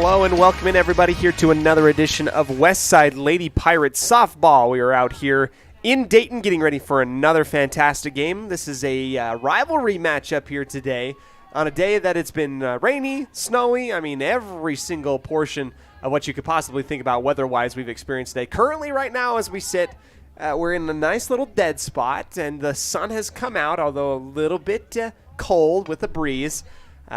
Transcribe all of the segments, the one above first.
Hello and welcome in everybody here to another edition of Westside Lady Pirates Softball. We are out here in Dayton getting ready for another fantastic game. This is a rivalry matchup here today on a day that it's been rainy, snowy. I mean, every single portion of what you could possibly think about weather-wise we've experienced today. Currently, right now, as we sit, we're in a nice little dead spot, and the sun has come out, although a little bit cold with a breeze.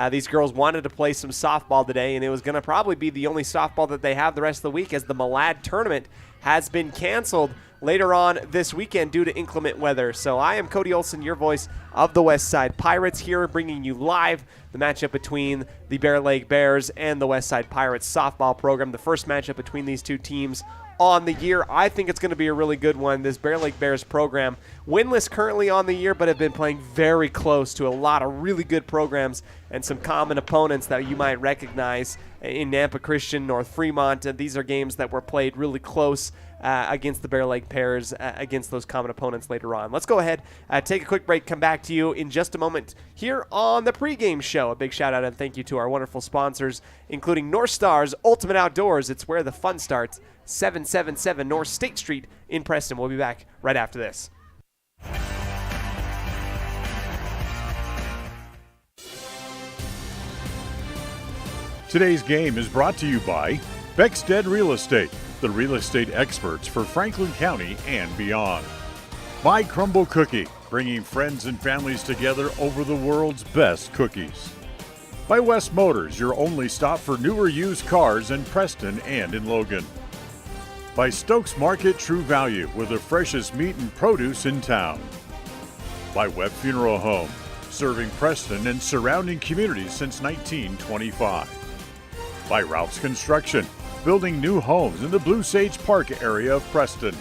These girls wanted to play some softball today, and it was going to probably be the only softball that they have the rest of the week, as the Malad tournament has been canceled later on this weekend due to inclement weather. So I am Cody Olsen, your voice of the Westside Pirates, here bringing you live the matchup between the Bear Lake Bears and the Westside Pirates softball program. The first matchup between these two teams on the year. I think it's going to be a really good one. This Bear Lake Bears program, winless currently on the year, but have been playing very close to a lot of really good programs and some common opponents that you might recognize in Nampa Christian, North Fremont. And these are games that were played really close against the Bear Lake Bears, against those common opponents later on. Let's go ahead, take a quick break, come back to you in just a moment here on the pregame show. A big shout out and thank you to our wonderful sponsors, including North Stars Ultimate Outdoors. It's where the fun starts. 777 North State Street in Preston. We'll be back right after this. Today's game is brought to you by Beckstead Real Estate, the real estate experts for Franklin County and beyond. By Crumble Cookie, bringing friends and families together over the world's best cookies. By West Motors, your only stop for newer used cars in Preston and in Logan. By Stokes Market True Value, with the freshest meat and produce in town. By Webb Funeral Home, serving Preston and surrounding communities since 1925. By Ralph's Construction, building new homes in the Blue Sage Park area of Preston.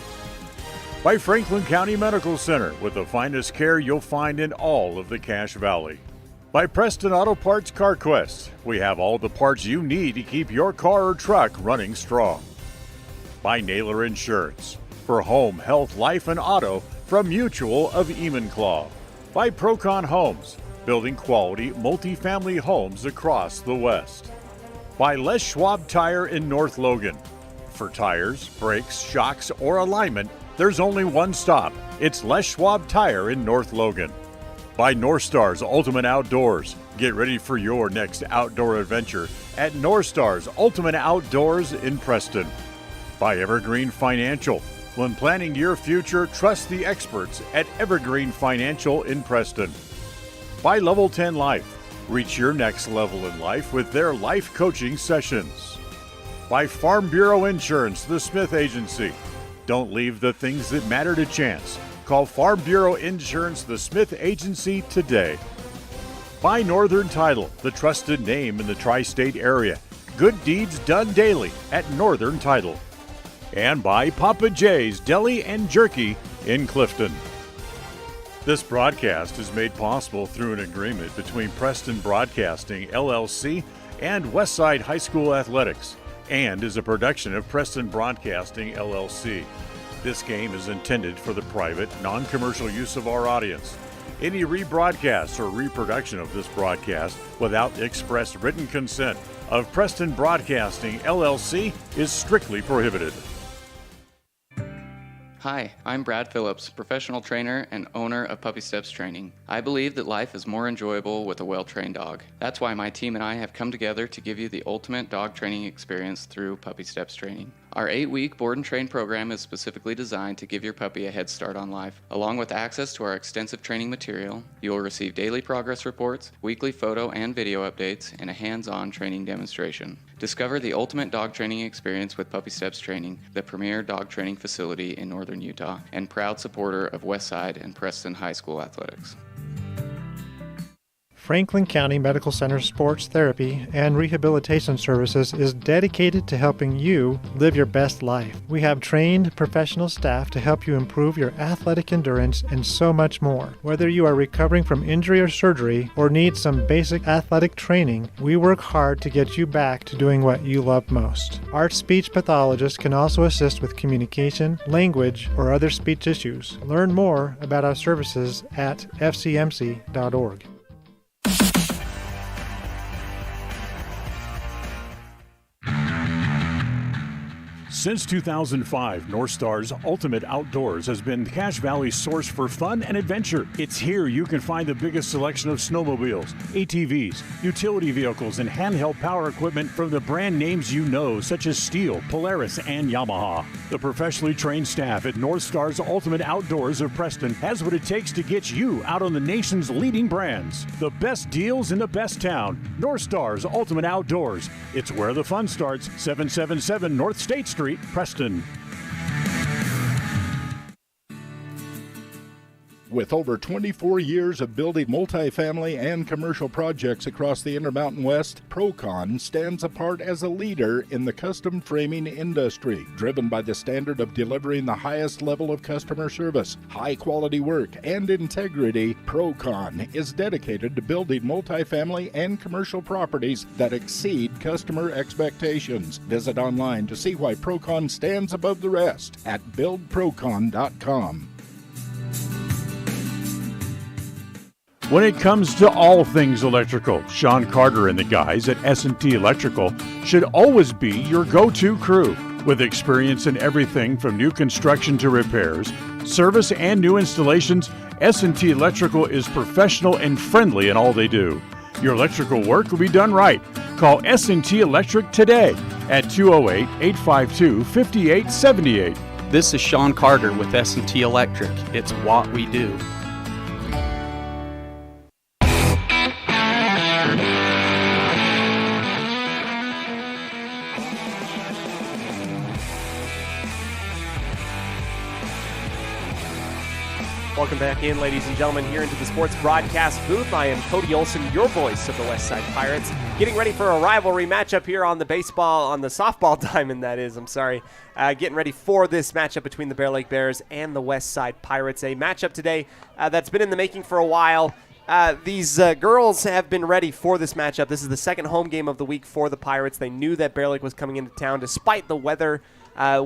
By Franklin County Medical Center, with the finest care you'll find in all of the Cache Valley. By Preston Auto Parts CarQuest, we have all the parts you need to keep your car or truck running strong. By Naylor Insurance, for home, health, life, and auto from Mutual of Enumclaw. By Procon Homes, building quality multifamily homes across the West. By Les Schwab Tire in North Logan. For tires, brakes, shocks, or alignment, there's only one stop. It's Les Schwab Tire in North Logan. By North Stars Ultimate Outdoors. Get ready for your next outdoor adventure at North Stars Ultimate Outdoors in Preston. By Evergreen Financial. When planning your future, trust the experts at Evergreen Financial in Preston. By Level 10 Life. Reach your next level in life with their life coaching sessions. By Farm Bureau Insurance, the Smith Agency. Don't leave the things that matter to chance. Call Farm Bureau Insurance, the Smith Agency today. By Northern Title, the trusted name in the tri-state area. Good deeds done daily at Northern Title. And by Papa J's Deli and Jerky in Clifton. This broadcast is made possible through an agreement between Preston Broadcasting, LLC, and Westside High School Athletics, and is a production of Preston Broadcasting, LLC. This game is intended for the private, non-commercial use of our audience. Any rebroadcast or reproduction of this broadcast without express written consent of Preston Broadcasting, LLC is strictly prohibited. Hi, I'm Brad Phillips, professional trainer and owner of Puppy Steps Training. I believe that life is more enjoyable with a well-trained dog. That's why my team and I have come together to give you the ultimate dog training experience through Puppy Steps Training. Our 8-week board and train program is specifically designed to give your puppy a head start on life. Along with access to our extensive training material, you will receive daily progress reports, weekly photo and video updates, and a hands-on training demonstration. Discover the ultimate dog training experience with Puppy Steps Training, the premier dog training facility in northern Utah, and proud supporter of Westside and Preston High School athletics. Franklin County Medical Center Sports Therapy and Rehabilitation Services is dedicated to helping you live your best life. We have trained professional staff to help you improve your athletic endurance and so much more. Whether you are recovering from injury or surgery or need some basic athletic training, we work hard to get you back to doing what you love most. Our speech pathologist can also assist with communication, language, or other speech issues. Learn more about our services at fcmc.org. Since 2005, North Star's Ultimate Outdoors has been Cache Valley's source for fun and adventure. It's here you can find the biggest selection of snowmobiles, ATVs, utility vehicles, and handheld power equipment from the brand names you know, such as Steel, Polaris, and Yamaha. The professionally trained staff at North Star's Ultimate Outdoors of Preston has what it takes to get you out on the nation's leading brands. The best deals in the best town. North Star's Ultimate Outdoors. It's where the fun starts. 777 North State Street, Preston. With over 24 years of building multifamily and commercial projects across the Intermountain West, Procon stands apart as a leader in the custom framing industry, driven by the standard of delivering the highest level of customer service, high-quality work, and integrity. Procon is dedicated to building multifamily and commercial properties that exceed customer expectations. Visit online to see why Procon stands above the rest at buildprocon.com. When it comes to all things electrical, Sean Carter and the guys at S&T Electrical should always be your go-to crew. With experience in everything from new construction to repairs, service, and new installations, S&T Electrical is professional and friendly in all they do. Your electrical work will be done right. Call S&T Electric today at 208-852-5878. This is Sean Carter with S&T Electric. It's what we do. Welcome back in, ladies and gentlemen, here into the sports broadcast booth. I am Cody Olsen, your voice of the Westside Pirates, getting ready for a rivalry matchup here on the softball diamond, that is, getting ready for this matchup between the Bear Lake Bears and the Westside Pirates, a matchup today that's been in the making for a while. These girls have been ready for this matchup. This is the second home game of the week for the Pirates. They knew that Bear Lake was coming into town despite the weather.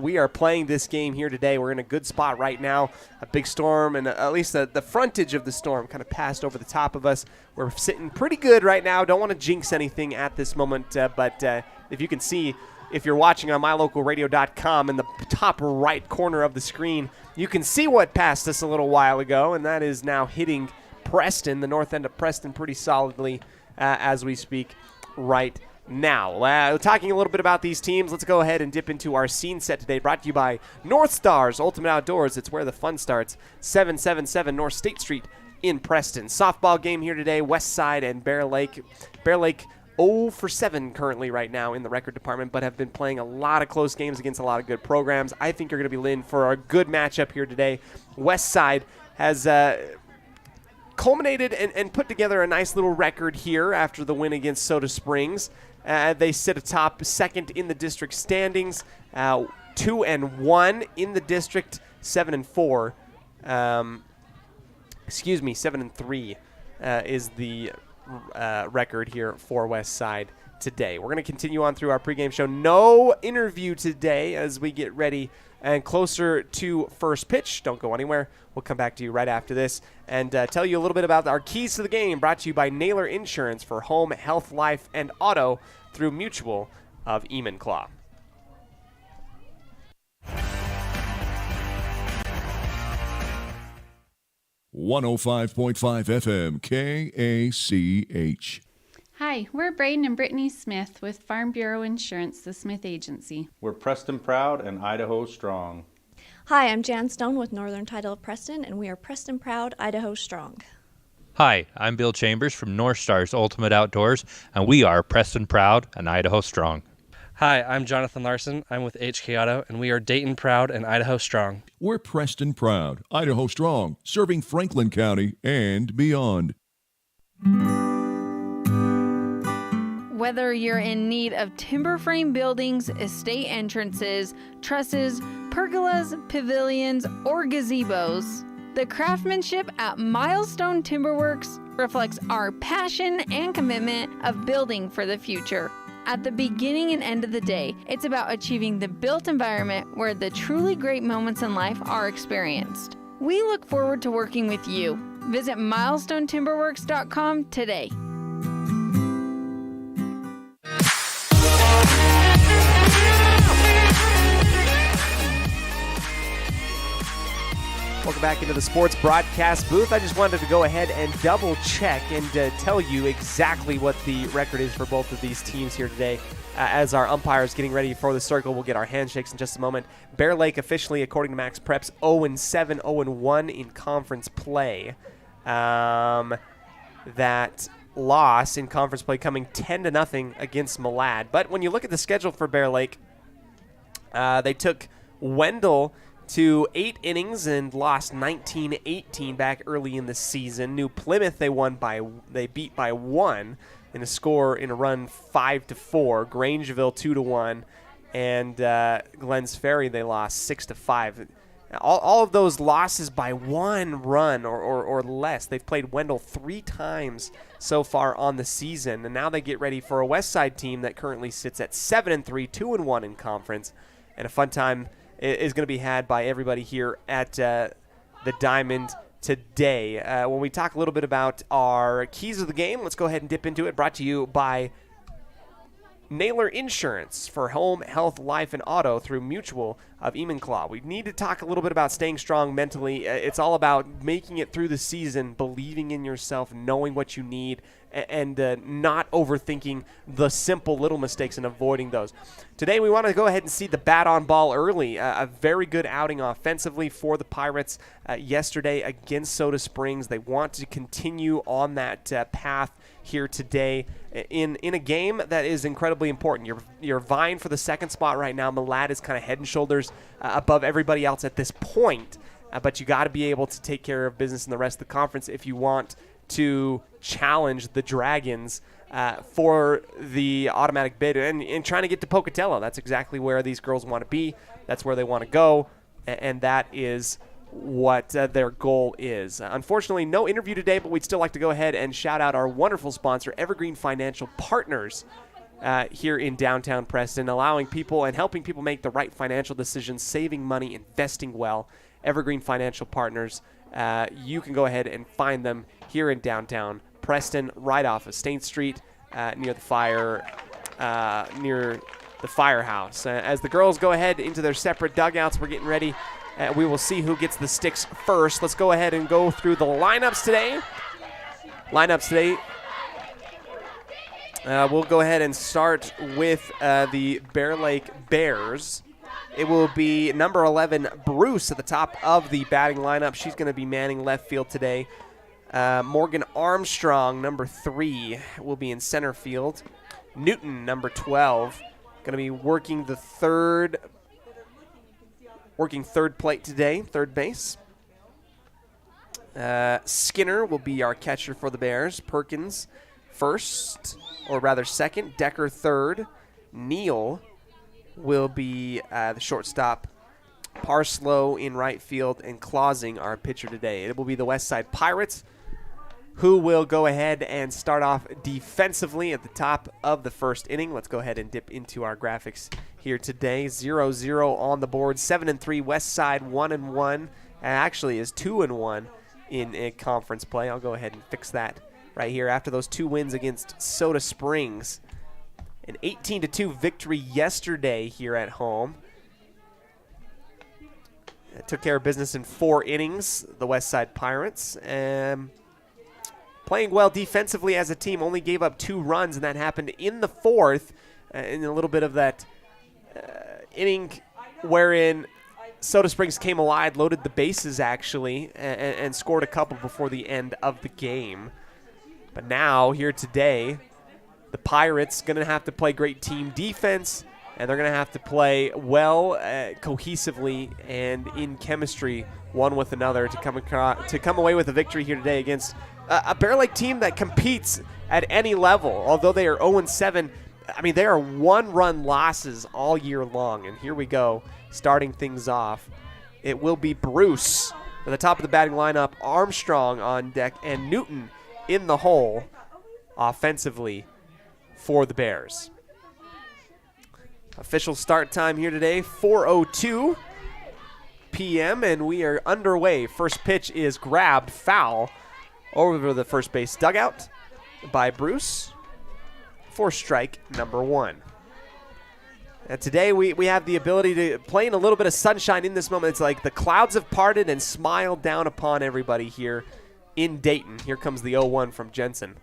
We are playing this game here today. We're in a good spot right now. A big storm, and at least the frontage of the storm kind of passed over the top of us. We're sitting pretty good right now. Don't want to jinx anything at this moment, but if you can see, if you're watching on mylocalradio.com, in the top right corner of the screen, you can see what passed us a little while ago, and that is now hitting Preston, the north end of Preston, pretty solidly as we speak right now. Talking a little bit about these teams, let's go ahead and dip into our scene set today, brought to you by North Stars Ultimate Outdoors. It's where the fun starts. 777 North State Street in Preston. Softball game here today, Westside and Bear Lake. Bear Lake 0 for 7 currently right now in the record department, but have been playing a lot of close games against a lot of good programs. I think you're going to be in for a good matchup here today. Westside has culminated and put together a nice little record here after the win against Soda Springs. They sit atop second in the district standings, 2-1 in the district, 7-4. 7-3 is the record here for Westside today. We're going to continue on through our pregame show. No interview today as we get ready and closer to first pitch. Don't go anywhere. We'll come back to you right after this and tell you a little bit about our keys to the game, brought to you by Naylor Insurance for home, health, life, and auto through Mutual of Enumclaw. .5 FM KACH. Hi, we're Braden and Brittany Smith with Farm Bureau Insurance, the Smith Agency. We're Preston Proud and Idaho Strong. Hi, I'm Jan Stone with Northern Title of Preston, and we are Preston Proud, Idaho Strong. Hi, I'm Bill Chambers from North Stars Ultimate Outdoors, and we are Preston Proud and Idaho Strong. Hi, I'm Jonathan Larson. I'm with HK Auto, and we are Dayton Proud and Idaho Strong. We're Preston Proud, Idaho Strong, serving Franklin County and beyond. Whether you're in need of timber frame buildings, estate entrances, trusses, pergolas, pavilions, or gazebos, the craftsmanship at Milestone Timberworks reflects our passion and commitment of building for the future. At the beginning and end of the day, it's about achieving the built environment where the truly great moments in life are experienced. We look forward to working with you. Visit milestonetimberworks.com today. Welcome back into the sports broadcast booth. I just wanted to go ahead and double check and tell you exactly what the record is for both of these teams here today. As our umpires getting ready for the circle, we'll get our handshakes in just a moment. Bear Lake officially, according to Max Preps, 0-7, 0-1 in conference play. That loss in conference play coming 10-0 against Malad. But when you look at the schedule for Bear Lake, they took Wendell to 8 innings and lost 19-18 back early in the season. New Plymouth they beat by 1 in a run 5-4. Grangeville 2-1, and Glens Ferry they lost 6-5. All of those losses by 1 run or less. They've played Wendell 3 times so far on the season, and now they get ready for a Westside team that currently sits at 7-3, 2-1 in conference, and a fun time is going to be had by everybody here at the Diamond today. When we talk a little bit about our keys of the game, let's go ahead and dip into it. Brought to you by Naylor Insurance for home, health, life, and auto through Mutual of Enumclaw. We need to talk a little bit about staying strong mentally. It's all about making it through the season, believing in yourself, knowing what you need, and not overthinking the simple little mistakes and avoiding those. Today we want to go ahead and see the bat on ball early. A very good outing offensively for the Pirates yesterday against Soda Springs. They want to continue on that path here today in a game that is incredibly important. You're vying for the second spot right now. Malad is kind of head and shoulders above everybody else at this point, but you got to be able to take care of business in the rest of the conference if you want to challenge the Dragons for the automatic bid and trying to get to Pocatello. That's exactly where these girls want to be. That's where they want to go, and that is what their goal is. Unfortunately, no interview today, but we'd still like to go ahead and shout out our wonderful sponsor, Evergreen Financial Partners, here in downtown Preston, allowing people and helping people make the right financial decisions, saving money, investing well. Evergreen Financial Partners, you can go ahead and find them here in downtown Preston, right off of State Street, near the firehouse. As the girls go ahead into their separate dugouts, we're getting ready. We will see who gets the sticks first. Let's go ahead and go through the lineups today. We'll go ahead and start with the Bear Lake Bears. It will be number 11, Bruce, at the top of the batting lineup. She's going to be manning left field today. Morgan Armstrong, number 3, will be in center field. Newton, number 12, going to be working third plate today, third base. Skinner will be our catcher for the Bears. Perkins first, or rather second. Decker third. Neal will be the shortstop. Parslow in right field, and Clausing our pitcher today. It will be the Westside Pirates who will go ahead and start off defensively at the top of the first inning. Let's go ahead and dip into our graphics here today. 0-0 on the board. 7-3 Westside, 1-1. And actually is 2-1 in a conference play. I'll go ahead and fix that right here after those 2 wins against Soda Springs. An 18-2 victory yesterday here at home. Took care of business in 4 innings, the Westside Pirates. Playing well defensively as a team, only gave up 2 runs, and that happened in the 4th, in a little bit of that inning wherein Soda Springs came alive, loaded the bases actually, and scored a couple before the end of the game. But now, here today, the Pirates going to have to play great team defense, and they're going to have to play well, cohesively, and in chemistry, one with another to come away with a victory here today against a Bear Lake team that competes at any level. Although they are 0-7, I mean, they are 1-run losses all year long. And here we go, starting things off. It will be Bruce at the top of the batting lineup, Armstrong on deck, and Newton in the hole offensively for the Bears. Official start time here today, 4:02 p.m., and we are underway. First pitch is grabbed foul over the first base dugout by Bruce for strike number 1. Today we have the ability to play in a little bit of sunshine in this moment. It's like the clouds have parted and smiled down upon everybody here in Dayton. Here comes the 0-1 from Jensen.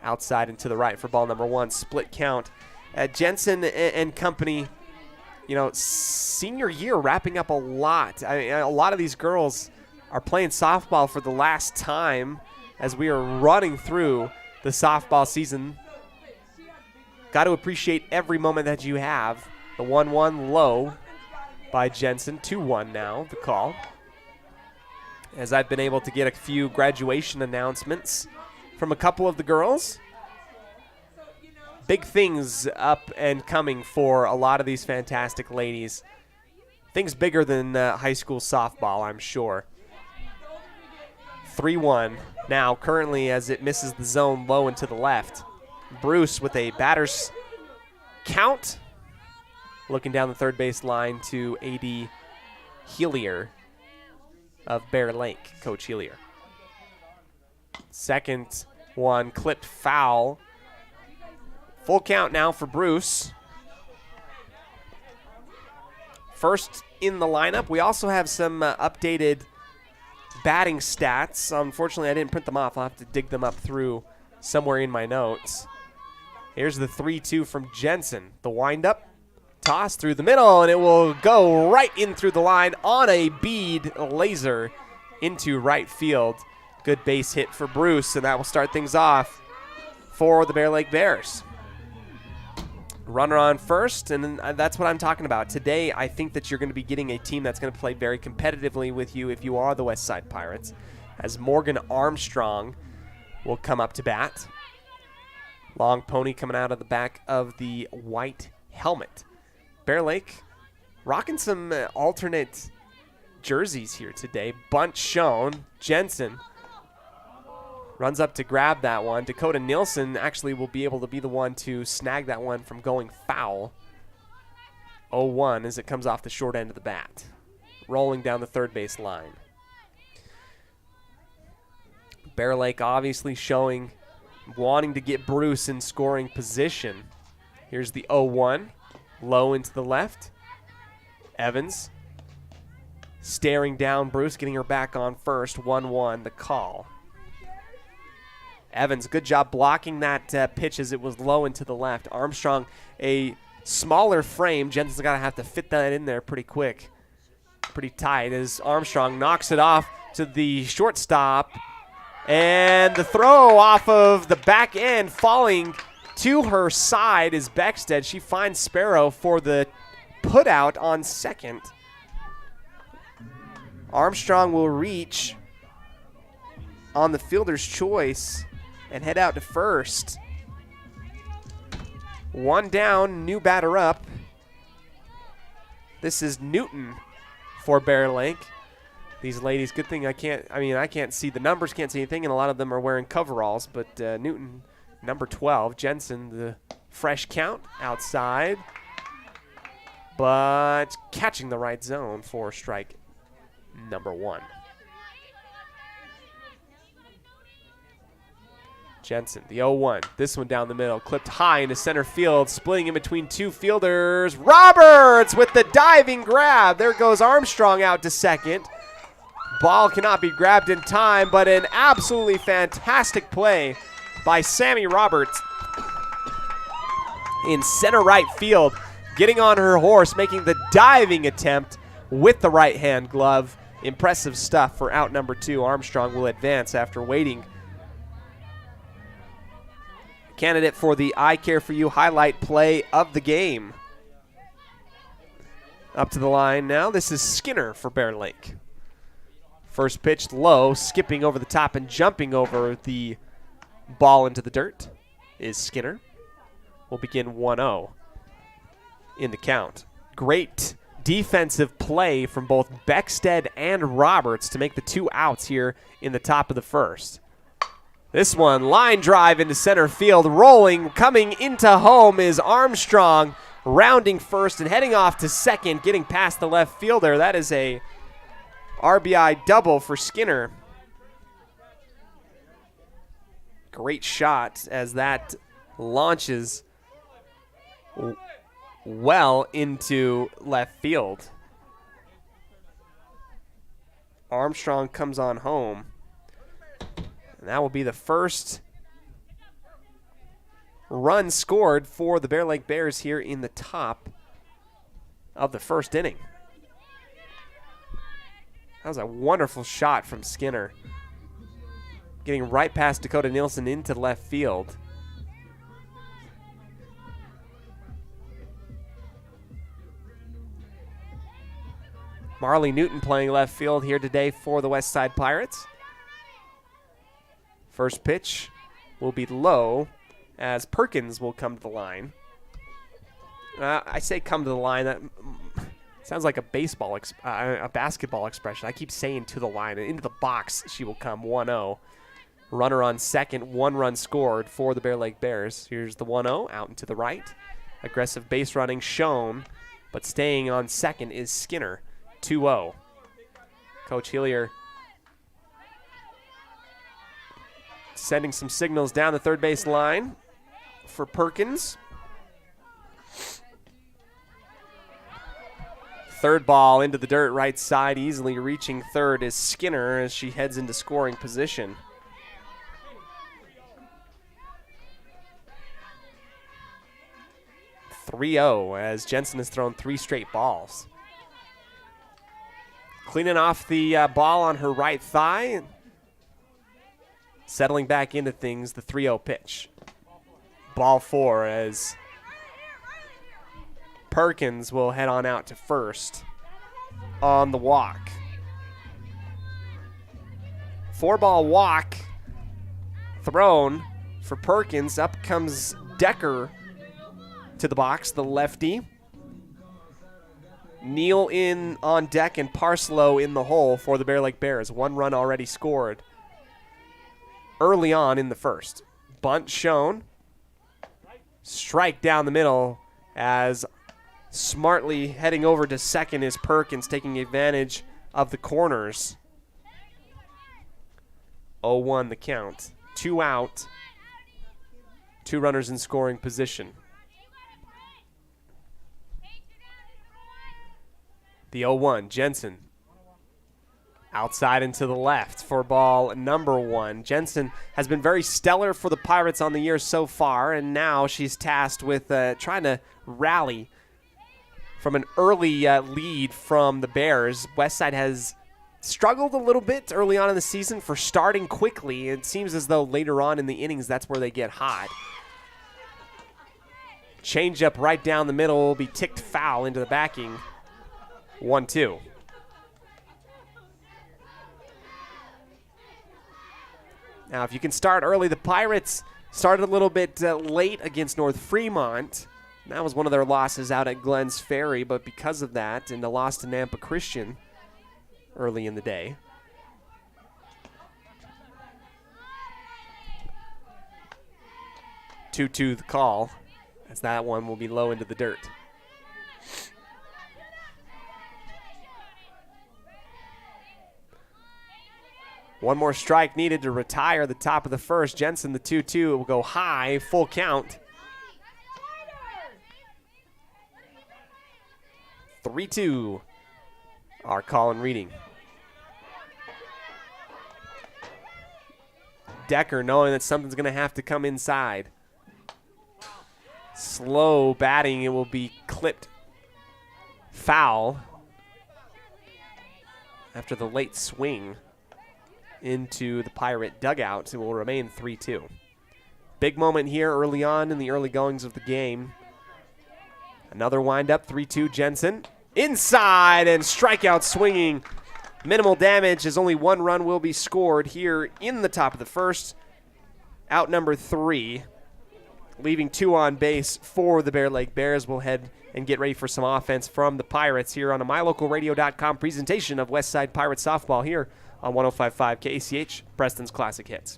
Outside and to the right for ball number 1. Split count. Jensen and company, senior year wrapping up a lot. A lot of these girls are playing softball for the last time as we are running through the softball season. Got to appreciate every moment that you have. The 1-1 low by Jensen. 2-1 now, the call. As I've been able to get a few graduation announcements from a couple of the girls. Big things up and coming for a lot of these fantastic ladies. Things bigger than high school softball, I'm sure. 3-1 now, currently as it misses the zone low and to the left. Bruce with a batter's count. Looking down the third base line to A.D. Helier of Bear Lake, Coach Helier. Second one, clipped foul. Full count now for Bruce. First in the lineup. We also have some updated batting stats. Unfortunately, I didn't print them off. I'll have to dig them up through somewhere in my notes. Here's the 3-2 from Jensen. The windup, toss through the middle, and it will go right in through the line on a bead laser into right field. Good base hit for Bruce, and that will start things off for the Bear Lake Bears. Runner on first, and that's what I'm talking about. Today, I think that you're going to be getting a team that's going to play very competitively with you if you are the West Side Pirates, as Morgan Armstrong will come up to bat. Long pony coming out of the back of the white helmet. Bear Lake rocking some alternate jerseys here today. Bunt shown. Jensen runs up to grab that one. Dakota Nielsen actually will be able to be the one to snag that one from going foul. 0-1 as it comes off the short end of the bat. Rolling down the third base line. Bear Lake obviously showing, wanting to get Bruce in scoring position. Here's the 0-1. Low into the left. Evans staring down Bruce, getting her back on first. 1-1, the call. Evans, good job blocking that pitch as it was low into the left. Armstrong, a smaller frame. Jensen's going to have to fit that in there pretty quick. Pretty tight as Armstrong knocks it off to the shortstop. And the throw off of the back end falling to her side is Beckstead. She finds Sparrow for the put out on second. Armstrong will reach on the fielder's choice and head out to first. One down, new batter up. This is Newton for Bear Lake. These ladies, good thing I can't see the numbers, can't see anything, and a lot of them are wearing coveralls, but Newton, number 12. Jensen, the fresh count outside, but catching the right zone for strike number 1. Jensen, the 0-1. This one down the middle, clipped high into center field, splitting in between two fielders. Roberts with the diving grab. There goes Armstrong out to second. Ball cannot be grabbed in time, but an absolutely fantastic play by Sammy Roberts in center right field, getting on her horse, making the diving attempt with the right hand glove. Impressive stuff for out number 2. Armstrong will advance after waiting. Candidate for the I Care For You highlight play of the game. Up to the line now. This is Skinner for Bear Lake. First pitch low, skipping over the top and jumping over the ball into the dirt is Skinner. We'll begin 1-0 in the count. Great defensive play from both Beckstead and Roberts to make the 2 outs here in the top of the first. This one, line drive into center field, rolling, coming into home is Armstrong, rounding first and heading off to second, getting past the left fielder. That is a RBI double for Skinner. Great shot as that launches well into left field. Armstrong comes on home. And that will be the first run scored for the Bear Lake Bears here in the top of the first inning. That was a wonderful shot from Skinner. Getting right past Dakota Nielsen into left field. Marley Newton playing left field here today for the West Side Pirates. First pitch will be low as Perkins will come to the line. I say come to the line. That sounds like a basketball expression. I keep saying to the line. Into the box she will come, 1-0. Runner on second, 1 run scored for the Bear Lake Bears. Here's the 1-0 out and to the right. Aggressive base running shown, but staying on second is Skinner, 2-0. Coach Hillier sending some signals down the third base line for Perkins. Third ball into the dirt right side, easily reaching third is Skinner as she heads into scoring position. As Jensen has thrown 3 straight balls. Cleaning off the ball on her right thigh. Settling back into things, the 3-0 pitch. Ball 4 as Perkins will head on out to first on the walk. 4-ball walk thrown for Perkins. Up comes Decker to the box, the lefty. Neal in on deck and Parslow in the hole for the Bear Lake Bears. 1 run already scored early on in the first. Bunt shown. Strike down the middle as smartly heading over to second is Perkins, taking advantage of the corners. 0-1 the count. 2 out. 2 runners in scoring position. The 0-1, Jensen. Outside and to the left for ball number 1. Jensen has been very stellar for the Pirates on the year so far, and now she's tasked with trying to rally from an early lead from the Bears. Westside has struggled a little bit early on in the season for starting quickly. It seems as though later on in the innings, that's where they get hot. Changeup right down the middle will be ticked foul into the backing. 1-2. Now, if you can start early, the Pirates started a little bit late against North Fremont. That was one of their losses out at Glens Ferry, but because of that, and the loss to Nampa Christian early in the day. Two the call, as that one will be low into the dirt. One more strike needed to retire the top of the first. Jensen, the 2-2, will go high, full count. 3-2, our call and reading. Decker knowing that something's going to have to come inside. Slow batting, it will be clipped foul after the late swing into the Pirate dugout. It will remain 3-2. Big moment here early on in the early goings of the game. Another windup, 3-2 Jensen. Inside and strikeout swinging. Minimal damage as only 1 run will be scored here in the top of the first. Out number 3. Leaving 2 on base for the Bear Lake Bears. We'll head and get ready for some offense from the Pirates here on a MyLocalRadio.com presentation of Westside Pirates softball here on 105.5 KACH, Preston's Classic Hits.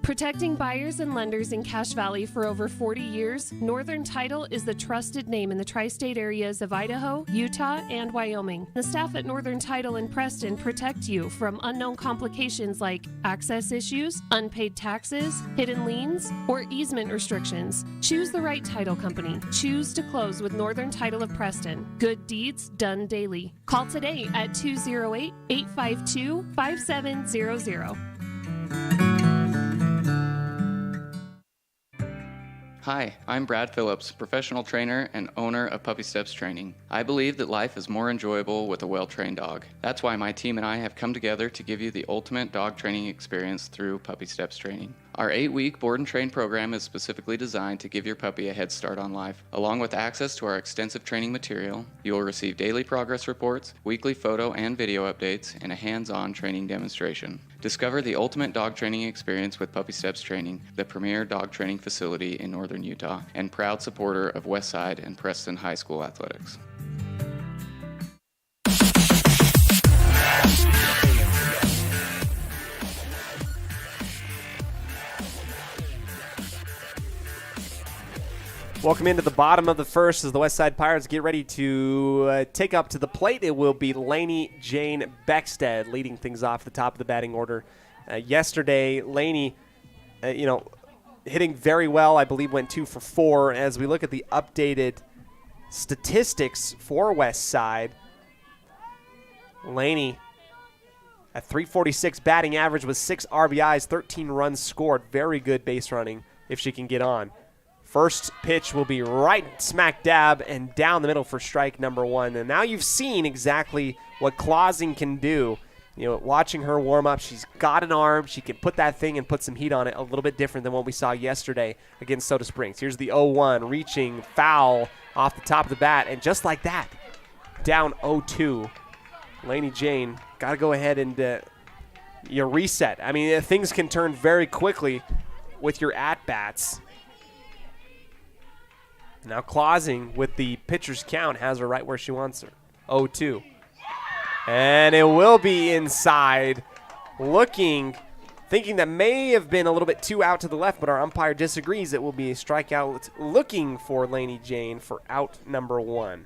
Protecting buyers and lenders in Cache Valley for over 40 years, Northern Title is the trusted name in the tri-state areas of Idaho, Utah, and Wyoming. The staff at Northern Title in Preston protect you from unknown complications like access issues, unpaid taxes, hidden liens, or easement restrictions. Choose the right title company. Choose to close with Northern Title of Preston. Good deeds done daily. Call today at 208-852-5700. Hi, I'm Brad Phillips, professional trainer and owner of Puppy Steps Training. I believe that life is more enjoyable with a well-trained dog. That's why my team and I have come together to give you the ultimate dog training experience through Puppy Steps Training. Our 8-week board and train program is specifically designed to give your puppy a head start on life. Along with access to our extensive training material, you will receive daily progress reports, weekly photo and video updates, and a hands-on training demonstration. Discover the ultimate dog training experience with Puppy Steps Training, the premier dog training facility in northern Utah, and proud supporter of Westside and Preston High School athletics. Welcome into the bottom of the first as the Westside Pirates get ready to take up to the plate. It will be Lainey Jane Beckstead leading things off the top of the batting order. Yesterday, Lainey, hitting very well. I believe went 2 for 4. As we look at the updated statistics for Westside, Lainey at .346 batting average with 6 RBIs, 13 runs scored. Very good base running if she can get on. First pitch will be right smack dab and down the middle for strike number 1. And now you've seen exactly what Clausing can do. Watching her warm up, she's got an arm. She can put that thing and put some heat on it. A little bit different than what we saw yesterday against Soda Springs. Here's the 0-1, reaching foul off the top of the bat. And just like that, down 0-2. Lainey Jane, got to go ahead and you reset. I mean, things can turn very quickly with your at-bats. Now Clausing, with the pitcher's count, has her right where she wants her. 0-2. And it will be inside. Thinking that may have been a little bit too out to the left, but our umpire disagrees. It will be a strikeout looking for Lainey Jane for out number 1.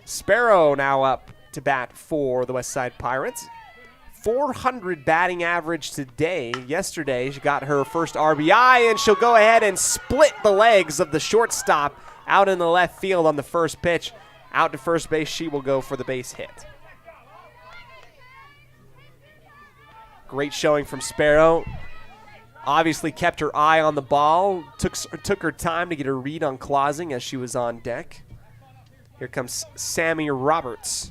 Sparrow now up to bat for the Westside Pirates. 400 batting average today. Yesterday, she got her first RBI, and she'll go ahead and split the legs of the shortstop out in the left field on the first pitch. Out to first base, she will go for the base hit. Great showing from Sparrow. Obviously kept her eye on the ball. Took her time to get her read on Clausing as she was on deck. Here comes Sammy Roberts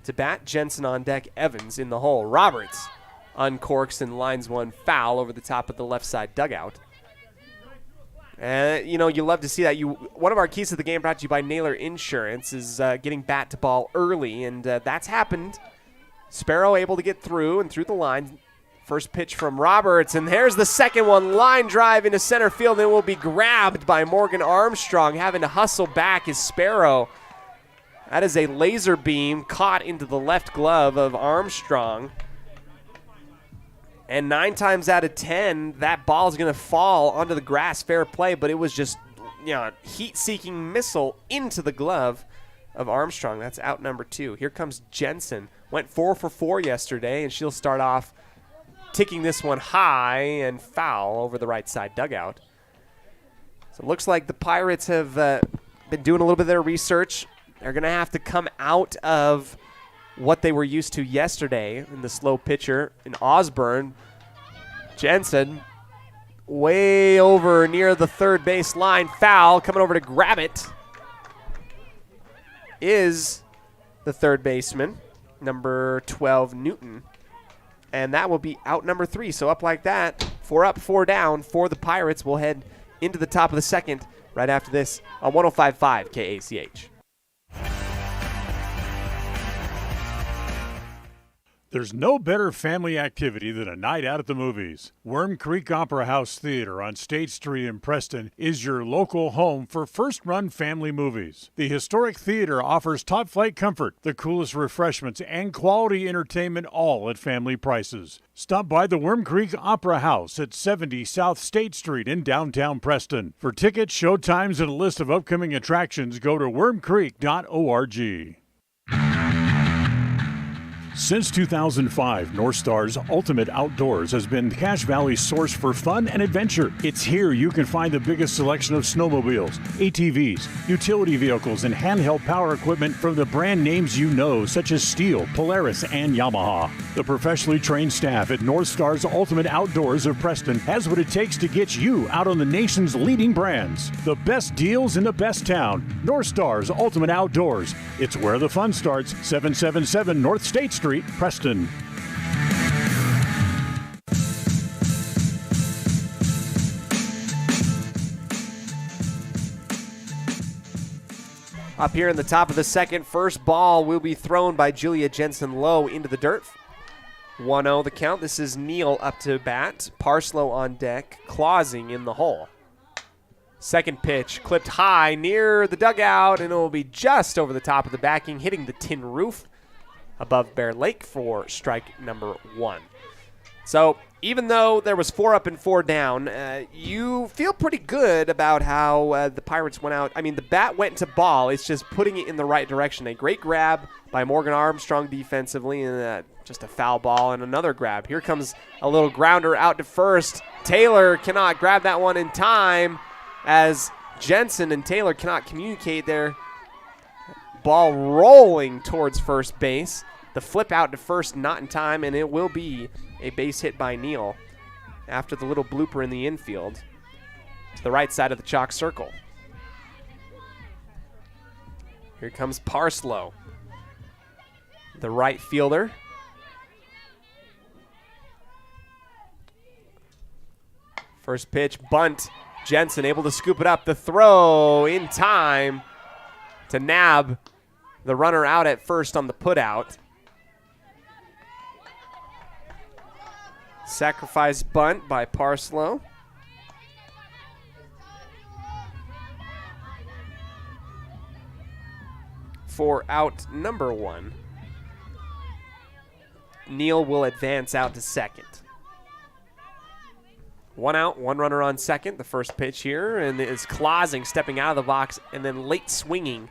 to bat. Jensen on deck, Evans in the hole. Roberts uncorks and lines one foul over the top of the left side dugout. And, you love to see that. One of our keys to the game brought to you by Naylor Insurance is getting bat to ball early, and that's happened. Sparrow able to get through and through the line. First pitch from Roberts, and there's the second one. Line drive into center field, and it will be grabbed by Morgan Armstrong. Having to hustle back is Sparrow. That is a laser beam caught into the left glove of Armstrong. And 9 times out of 10, that ball is going to fall onto the grass. Fair play, but it was just heat-seeking missile into the glove of Armstrong. That's out number 2. Here comes Jensen. Went 4 for 4 yesterday, and she'll start off ticking this one high and foul over the right side dugout. So it looks like the Pirates have been doing a little bit of their research. They're going to have to come out of what they were used to yesterday in the slow pitcher in Osborne. Jensen way over near the third base line. Foul. Coming over to grab it is the third baseman, number 12, Newton. And that will be out number 3. So up like that, 4 up, 4 down for the Pirates. We'll head into the top of the second right after this on 105.5 KACH. There's no better family activity than a night out at the movies. Worm Creek Opera House Theater on State Street in Preston is your local home for first-run family movies. The historic theater offers top-flight comfort, the coolest refreshments, and quality entertainment, all at family prices. Stop by the Worm Creek Opera House at 70 South State Street in downtown Preston. For tickets, show times, and a list of upcoming attractions, go to wormcreek.org. Since 2005, North Star's Ultimate Outdoors has been Cache Valley's source for fun and adventure. It's here you can find the biggest selection of snowmobiles, ATVs, utility vehicles, and handheld power equipment from the brand names you know, such as Steel, Polaris, and Yamaha. The professionally trained staff at North Star's Ultimate Outdoors of Preston has what it takes to get you out on the nation's leading brands. The best deals in the best town. North Star's Ultimate Outdoors. It's where the fun starts. 777 North State Street, Preston. Up here in the top of the second, first ball will be thrown by Julia Jensen low into the dirt. 1-0 the count. This is Neal up to bat. Parslow on deck, Clausing in the hole. Second pitch clipped high near the dugout, and it will be just over the top of the backing, hitting the tin roof above Bear Lake for strike number 1. So even though there was 4 up and 4 down, you feel pretty good about how the Pirates went out. I mean, the bat went to ball. It's just putting it in the right direction. A great grab by Morgan Armstrong defensively, and just a foul ball and another grab. Here comes a little grounder out to first. Taylor cannot grab that one in time as Jensen and Taylor cannot communicate there. Ball rolling towards first base. The flip out to first not in time, and it will be a base hit by Neal after the little blooper in the infield to the right side of the chalk circle. Here comes Parslow, the right fielder. First pitch, bunt. Jensen able to scoop it up. The throw in time to nab the runner out at first on the putout. Sacrifice bunt by Parslow. For out number 1. Neal will advance out to second. 1 out, 1 runner on second. The first pitch here, and is Clausing stepping out of the box and then late swinging,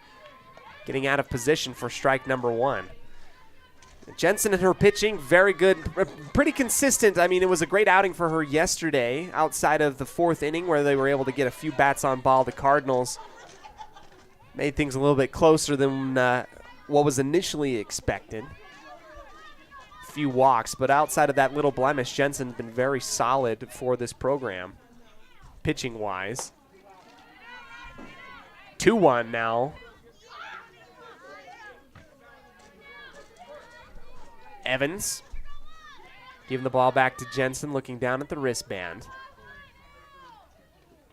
getting out of position for strike number 1. Jensen and her pitching, very good, pretty consistent. I mean, it was a great outing for her yesterday outside of the 4th inning where they were able to get a few bats on ball. The Cardinals made things a little bit closer than what was initially expected. A few walks, but outside of that little blemish, Jensen's been very solid for this program, pitching-wise. 2-1 now. Evans giving the ball back to Jensen, looking down at the wristband.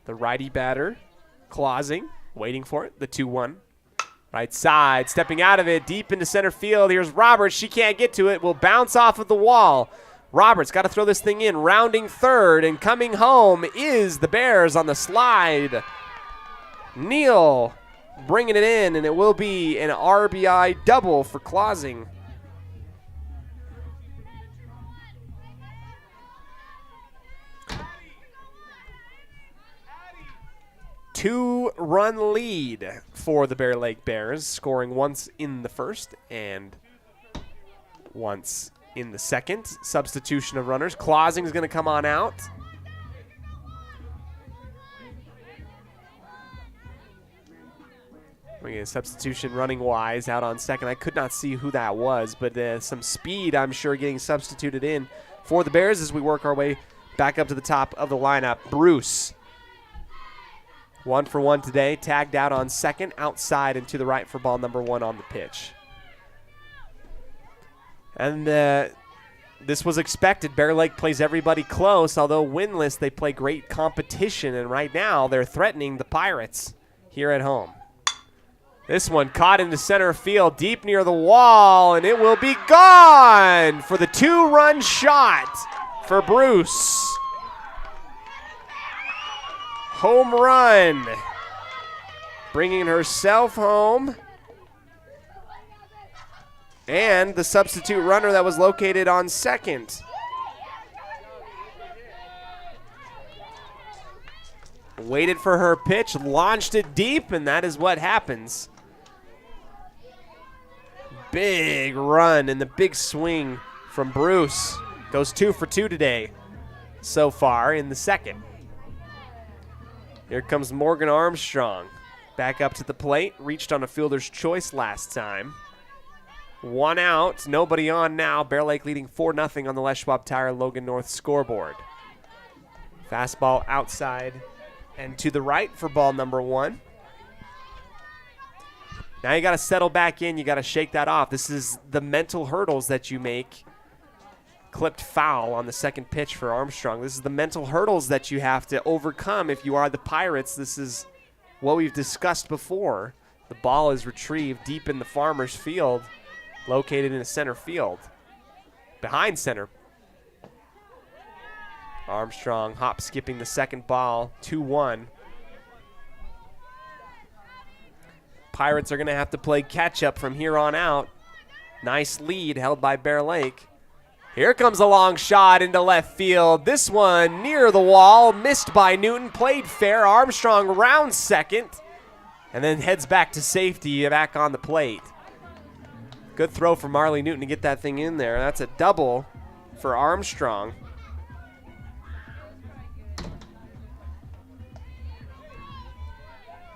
The righty batter, Clausing, waiting for it, the 2-1. Right side, stepping out of it, deep into center field. Here's Roberts. She can't get to it. Will bounce off of the wall. Roberts got to throw this thing in, rounding third, and coming home is the Bears on the slide. Neal bringing it in, and it will be an RBI double for Clausing. 2-run lead for the Bear Lake Bears, scoring once in the first and once in the second. Substitution of runners. Clausing is going to come on out. We get a substitution running wise out on second. I could not see who that was, but some speed, I'm sure, getting substituted in for the Bears as we work our way back up to the top of the lineup. Bruce, 1 for 1 today, tagged out on second, outside and to the right for ball number 1 on the pitch. And this was expected. Bear Lake plays everybody close. Although winless, they play great competition, and right now they're threatening the Pirates here at home. This one caught into center field, deep near the wall, and it will be gone for the 2-run shot for Bruce. Home run. Bringing herself home. And the substitute runner that was located on second. Waited for her pitch, launched it deep, and that is what happens. Big run and the big swing from Bruce. Goes 2 for 2 today so far in the second. Here comes Morgan Armstrong. Back up to the plate. Reached on a fielder's choice last time. 1 out. Nobody on now. Bear Lake leading 4-0 on the Les Schwab Tire Logan North scoreboard. Fastball outside and to the right for ball number 1. Now you got to settle back in. You got to shake that off. This is the mental hurdles that you make. Clipped foul on the second pitch for Armstrong. This is the mental hurdles that you have to overcome if you are the Pirates. This is what we've discussed before. The ball is retrieved deep in the Farmers field, located in the center field, behind center. Armstrong hop skipping the second ball, 2-1. Pirates are going to have to play catch-up from here on out. Nice lead held by Bear Lake. Here comes a long shot into left field. This one near the wall, missed by Newton, played fair. Armstrong rounds second, and then heads back to safety, back on the plate. Good throw for Marley Newton to get that thing in there. That's a double for Armstrong.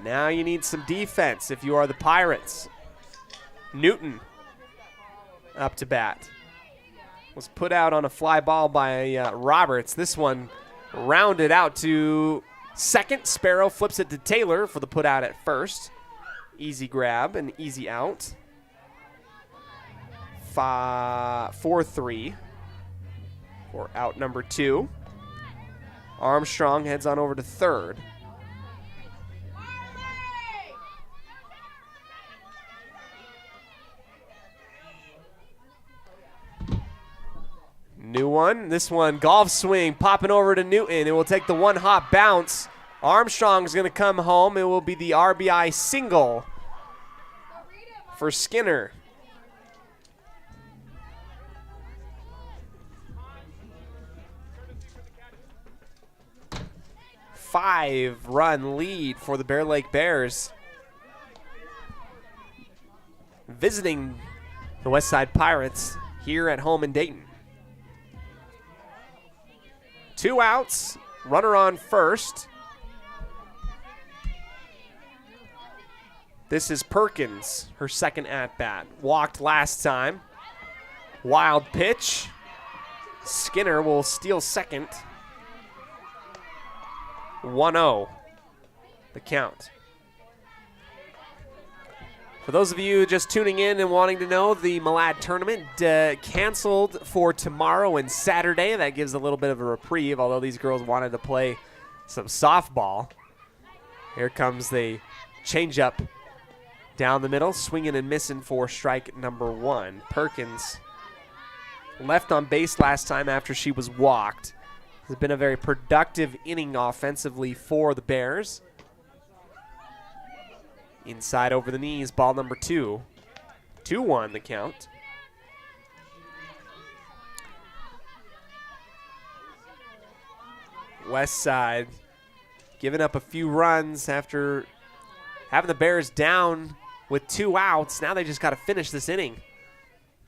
Now you need some defense if you are the Pirates. Newton up to bat. Was put out on a fly ball by Roberts. This one rounded out to second. Sparrow flips it to Taylor for the put out at first. Easy grab and easy out. 4-3 for out number 2. Armstrong heads on over to third. New one. This one, golf swing, popping over to Newton. It will take the 1-hop bounce. Armstrong's going to come home. It will be the RBI single for Skinner. Five-run lead for the Bear Lake Bears. Visiting the Westside Pirates here at home in Dayton. 2 outs, runner on first. This is Perkins, her second at-bat. Walked last time. Wild pitch. Skinner will steal second. 1-0, the count. For those of you just tuning in and wanting to know, the Malad tournament canceled for tomorrow and Saturday. That gives a little bit of a reprieve, although these girls wanted to play some softball. Here comes the changeup down the middle, swinging and missing for strike number 1. Perkins left on base last time after she was walked. It's been a very productive inning offensively for the Bears. Inside over the knees, ball number 2. 2-1 the count. West Side giving up a few runs after having the Bears down with 2 outs. Now they just got to finish this inning.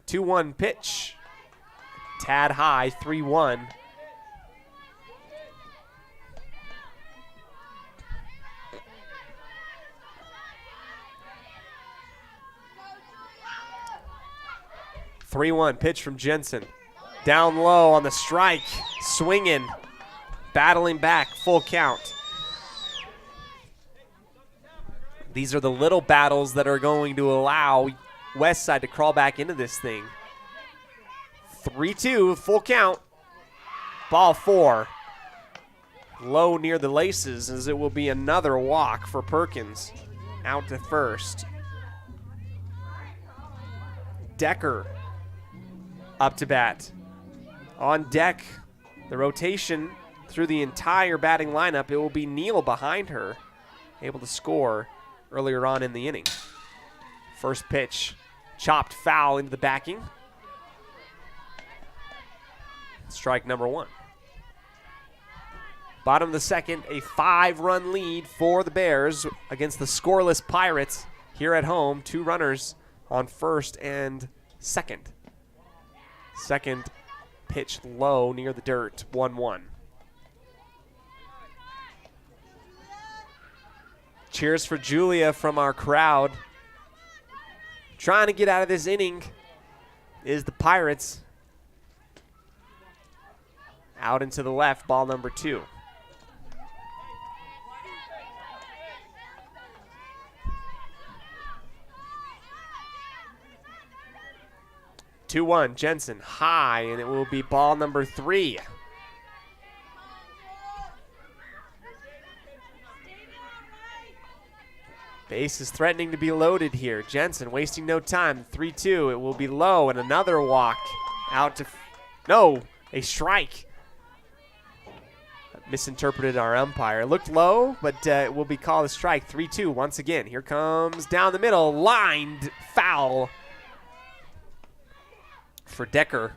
2-1 pitch. Tad high, 3-1. Three-one pitch from Jensen. Down low on the strike. Swinging. Battling back. Full count. These are the little battles that are going to allow Westside to crawl back into this thing. 3-2. Full count. Ball 4. Low near the laces as it will be another walk for Perkins. Out to first. Decker up to bat. On deck, the rotation through the entire batting lineup, it will be Neal behind her, able to score earlier on in the inning. First pitch, chopped foul into the backing. Strike number 1. Bottom of the second, a 5-run lead for the Bears against the scoreless Pirates here at home. 2 runners on first and second. Second pitch low near the dirt, 1-1. Cheers for Julia from our crowd. Trying to get out of this inning is the Pirates. Out into the left, ball number 2. Two-one, Jensen high, and it will be ball number 3. Base is threatening to be loaded here. Jensen wasting no time. 3-2. It will be low, and another walk out to. No, a strike. Misinterpreted our umpire. It looked low, but it will be called a strike. 3-2 once again. Here comes down the middle. Lined foul for Decker.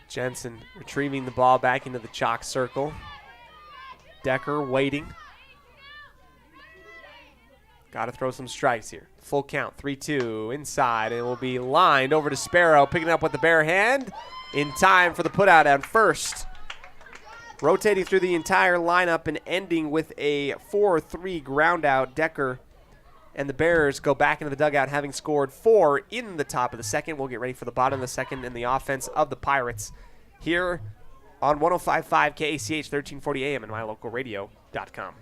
Jensen retrieving the ball back into the chalk circle. Decker waiting. Got to throw some strikes here. Full count, 3-2 inside. It will be lined over to Sparrow, picking up with the bare hand in time for the putout at first. Rotating through the entire lineup and ending with a 4-3 ground out. Decker and the Bears go back into the dugout, having scored 4 in the top of the second. We'll get ready for the bottom of the second and the offense of the Pirates here on 105.5 KACH 1340 AM and mylocalradio.com.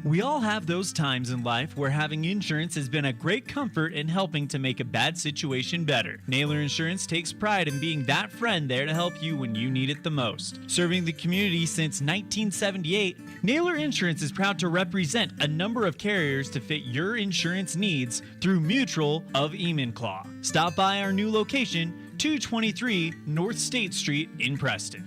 We all have those times in life where having insurance has been a great comfort in helping to make a bad situation better. Naylor Insurance takes pride in being that friend there to help you when you need it the most. Serving the community since 1978, Naylor Insurance is proud to represent a number of carriers to fit your insurance needs through Mutual of Enumclaw. Stop by our new location, 223 North State Street in Preston.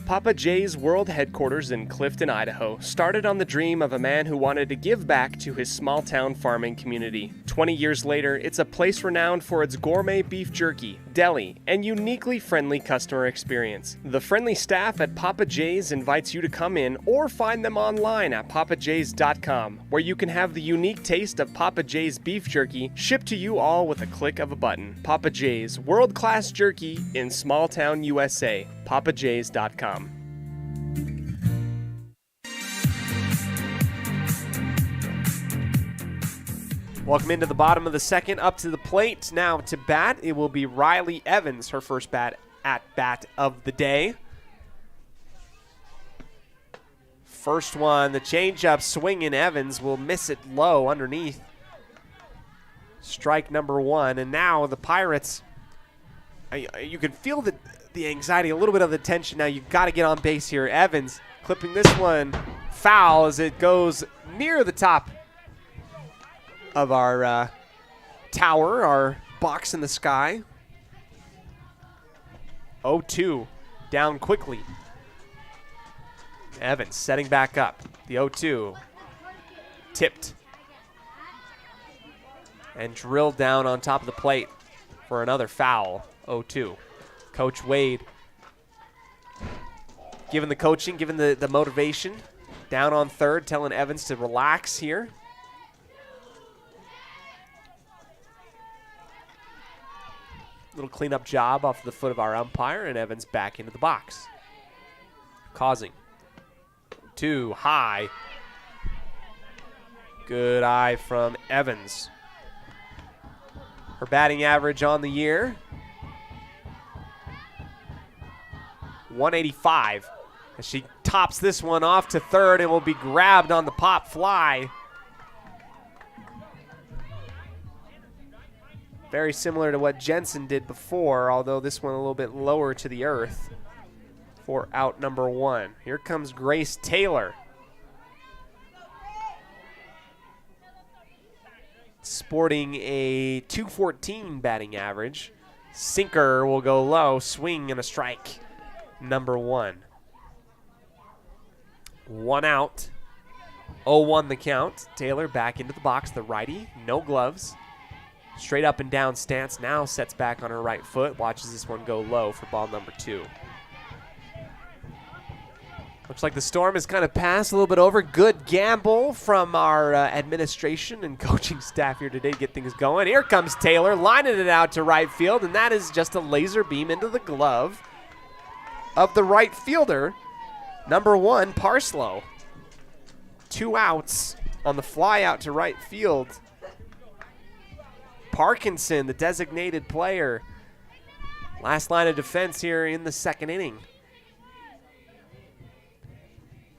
Papa J's World Headquarters in Clifton, Idaho, started on the dream of a man who wanted to give back to his small-town farming community. 20 years later, it's a place renowned for its gourmet beef jerky, deli, and uniquely friendly customer experience. The friendly staff at Papa J's invites you to come in or find them online at papajs.com, where you can have the unique taste of Papa J's beef jerky shipped to you all with a click of a button. Papa J's, world-class jerky in small-town USA. papajs.com. Welcome into the bottom of the second. Up to the plate now to bat. It will be Riley Evans, her first bat of the day. First one, the changeup swinging. Evans will miss it low underneath. Strike number 1. And now the Pirates, you can feel the anxiety, a little bit of the tension. Now you've got to get on base here. Evans clipping this one foul as it goes near the top of our tower, our box in the sky. 0-2, down quickly. Evans setting back up. The 0-2, tipped and drilled down on top of the plate for another foul. 0-2. Coach Wade giving the coaching, giving the motivation. Down on third, telling Evans to relax here. Little cleanup job off the foot of our umpire, and Evans back into the box. Causing. 2 high. Good eye from Evans. Her batting average on the year, 185. As she tops this one off to third and will be grabbed on the pop fly. Very similar to what Jensen did before, although this one a little bit lower to the earth for out number 1. Here comes Grace Taylor. Sporting a 214 batting average. Sinker will go low, swing and a strike. Number 1. 1 out. 0-1 the count. Taylor back into the box, the righty, no gloves. Straight up and down stance, now sets back on her right foot, watches this one go low for ball number 2. Looks like the storm has kind of passed, a little bit over. Good gamble from our administration and coaching staff here today to get things going. Here comes Taylor, lining it out to right field, and that is just a laser beam into the glove of the right fielder, number 1, Parslow. 2 outs on the fly out to right field. Parkinson, the designated player. Last line of defense here in the second inning.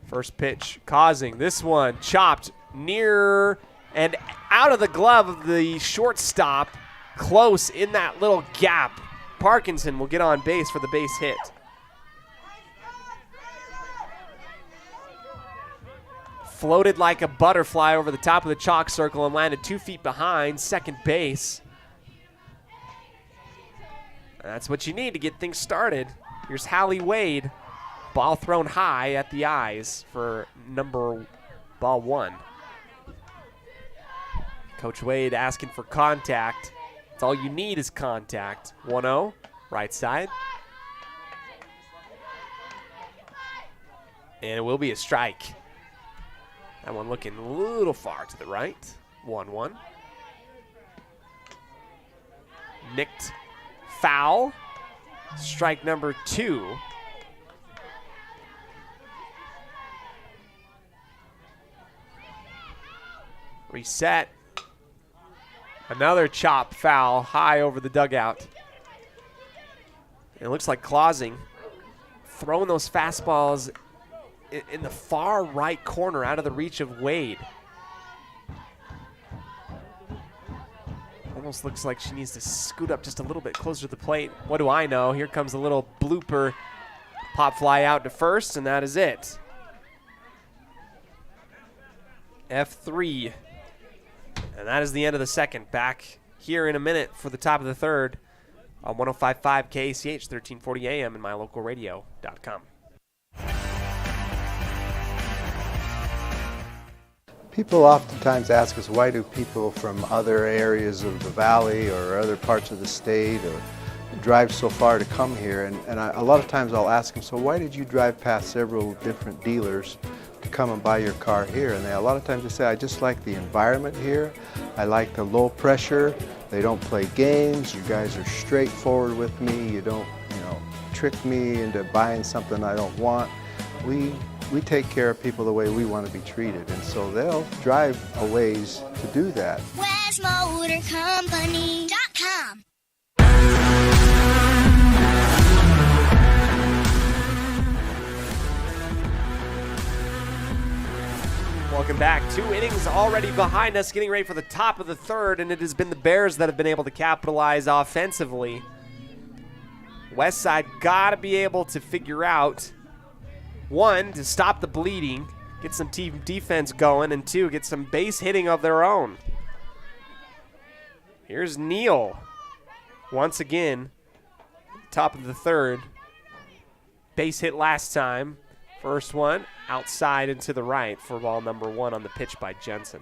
First pitch causing this one chopped near and out of the glove of the shortstop, close in that little gap. Parkinson will get on base for the base hit. Floated like a butterfly over the top of the chalk circle and landed 2 feet behind second base. That's what you need to get things started. Here's Hallie Wade. Ball thrown high at the eyes for ball 1. Coach Wade asking for contact. That's all you need is contact. 1-0, right side. And it will be a strike. That one looking a little far to the right. 1-1. Nicked foul. Strike number 2. Reset. Another chop foul high over the dugout. It looks like Clausing throwing those fastballs in the far right corner out of the reach of Wade. Almost looks like she needs to scoot up just a little bit closer to the plate. What do I know? Here comes a little blooper. Pop fly out to first, and that is it. F3. And that is the end of the second. Back here in a minute for the top of the third on 105.5 KACH, 1340 AM, and mylocalradio.com. People oftentimes ask us, why do people from other areas of the valley or other parts of the state or drive so far to come here? And a lot of times I'll ask them, so why did you drive past several different dealers to come and buy your car here? And a lot of times they say, I just like the environment here. I like the low pressure. They don't play games. You guys are straightforward with me. You don't, trick me into buying something I don't want. We take care of people the way we want to be treated, and so they'll drive a ways to do that. WestMotorCompany.com. Welcome back. 2 innings already behind us, getting ready for the top of the third, and it has been the Bears that have been able to capitalize offensively. Westside got to be able to figure out, 1, to stop the bleeding, get some team defense going, and 2, get some base hitting of their own. Here's Neal. Once again, top of the third. Base hit last time. First one, outside and to the right for ball number 1 on the pitch by Jensen.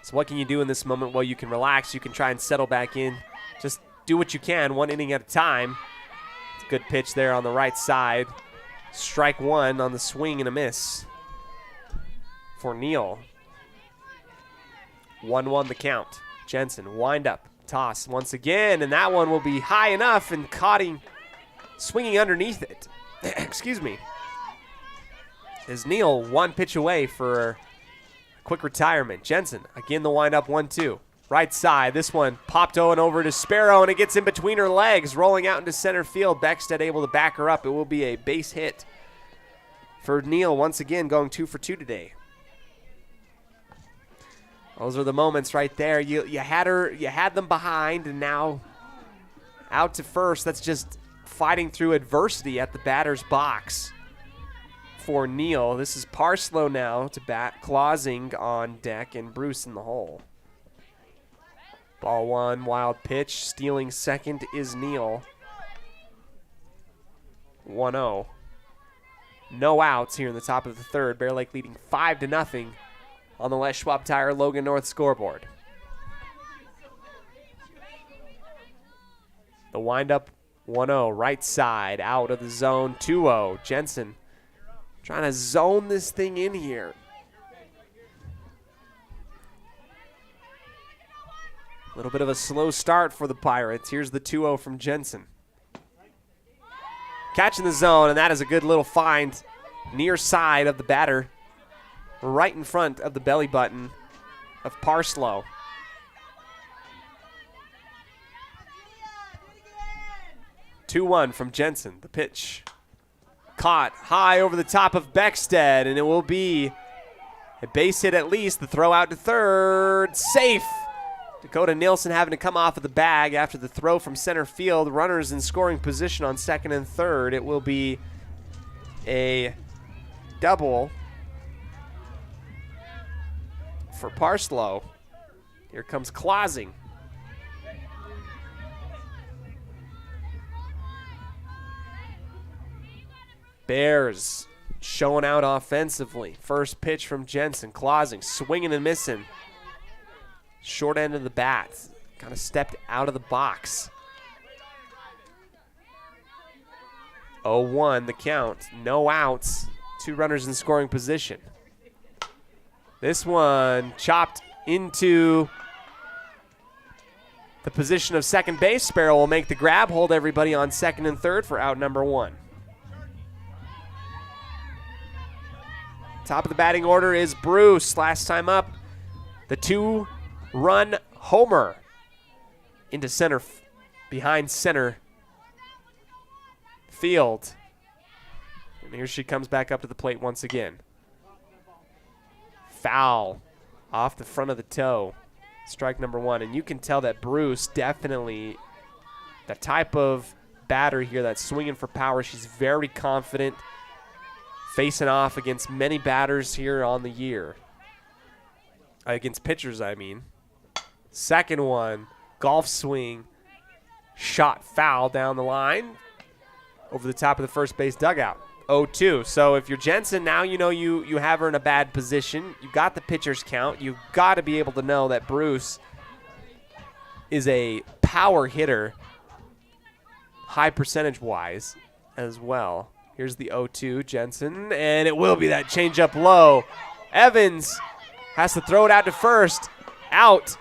So what can you do in this moment? Well, you can relax. You can try and settle back in. Just do what you can, 1 inning at a time. It's a good pitch there on the right side. Strike 1 on the swing and a miss for Neal. 1-1 the count. Jensen, wind up, toss once again, and that one will be high enough and Cody swinging underneath it. Excuse me. Is Neal 1 pitch away for a quick retirement. Jensen, again the wind up 1-2. Right side, this one popped over to Sparrow, and it gets in between her legs, rolling out into center field. Beckstead able to back her up. It will be a base hit for Neal, once again going 2 for 2 today. Those are the moments right there. You had them behind, and now out to first. That's just fighting through adversity at the batter's box for Neal. This is Parslow now to bat. Clausing on deck and Bruce in the hole. Ball one, wild pitch. Stealing second is Neal. 1-0. No outs here in the top of the third. Bear Lake leading 5-0 on the Les Schwab Tire Logan North scoreboard. The windup 1-0, right side, out of the zone, 2-0. Jensen trying to zone this thing in here. A little bit of a slow start for the Pirates. Here's the 2-0 from Jensen. Catching the zone, and that is a good little find near side of the batter, right in front of the belly button of Parslow. Two-1 from Jensen. The pitch caught high over the top of Beckstead, and it will be a base hit at least. The throw out to third. Safe. Dakota Nilsson having to come off of the bag after the throw from center field. Runners in scoring position on second and third. It will be a double for Parslow. Here comes Clausing. Bears showing out offensively. First pitch from Jensen. Clausing swinging and missing. Short end of the bat. Kind of stepped out of the box. 0-1 the count. No outs. Two runners in scoring position. This one chopped into the position of second base. Sparrow will make the grab, hold everybody on second and third for out number one. Top of the batting order is Bruce. Last time up, the two-run homer into center, behind center field. And here she comes back up to the plate once again. Foul off the front of the toe. Strike number one. And you can tell that Bruce definitely, the type of batter here that's swinging for power, she's very confident, facing off against many batters here on the year. Against pitchers, I mean. Second one, golf swing, shot foul down the line over the top of the first base dugout. 0-2. So if you're Jensen, now you know you have her in a bad position. You got the pitcher's count. You've got to be able to know that Bruce is a power hitter, high percentage-wise as well. Here's the 0-2, Jensen, and it will be that changeup low. Evans has to throw it out to first. Out.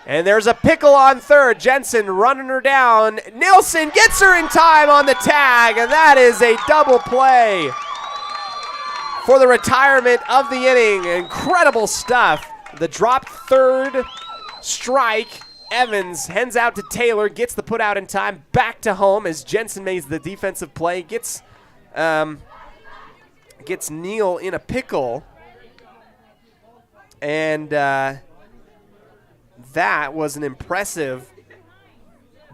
And there's a pickle on third. Jensen running her down. Nilsson gets her in time on the tag, and that is a double play for the retirement of the inning. Incredible stuff. The dropped third strike. Evans hands out to Taylor, gets the put out in time, back to home as Jensen makes the defensive play, gets Neal in a pickle, and that was an impressive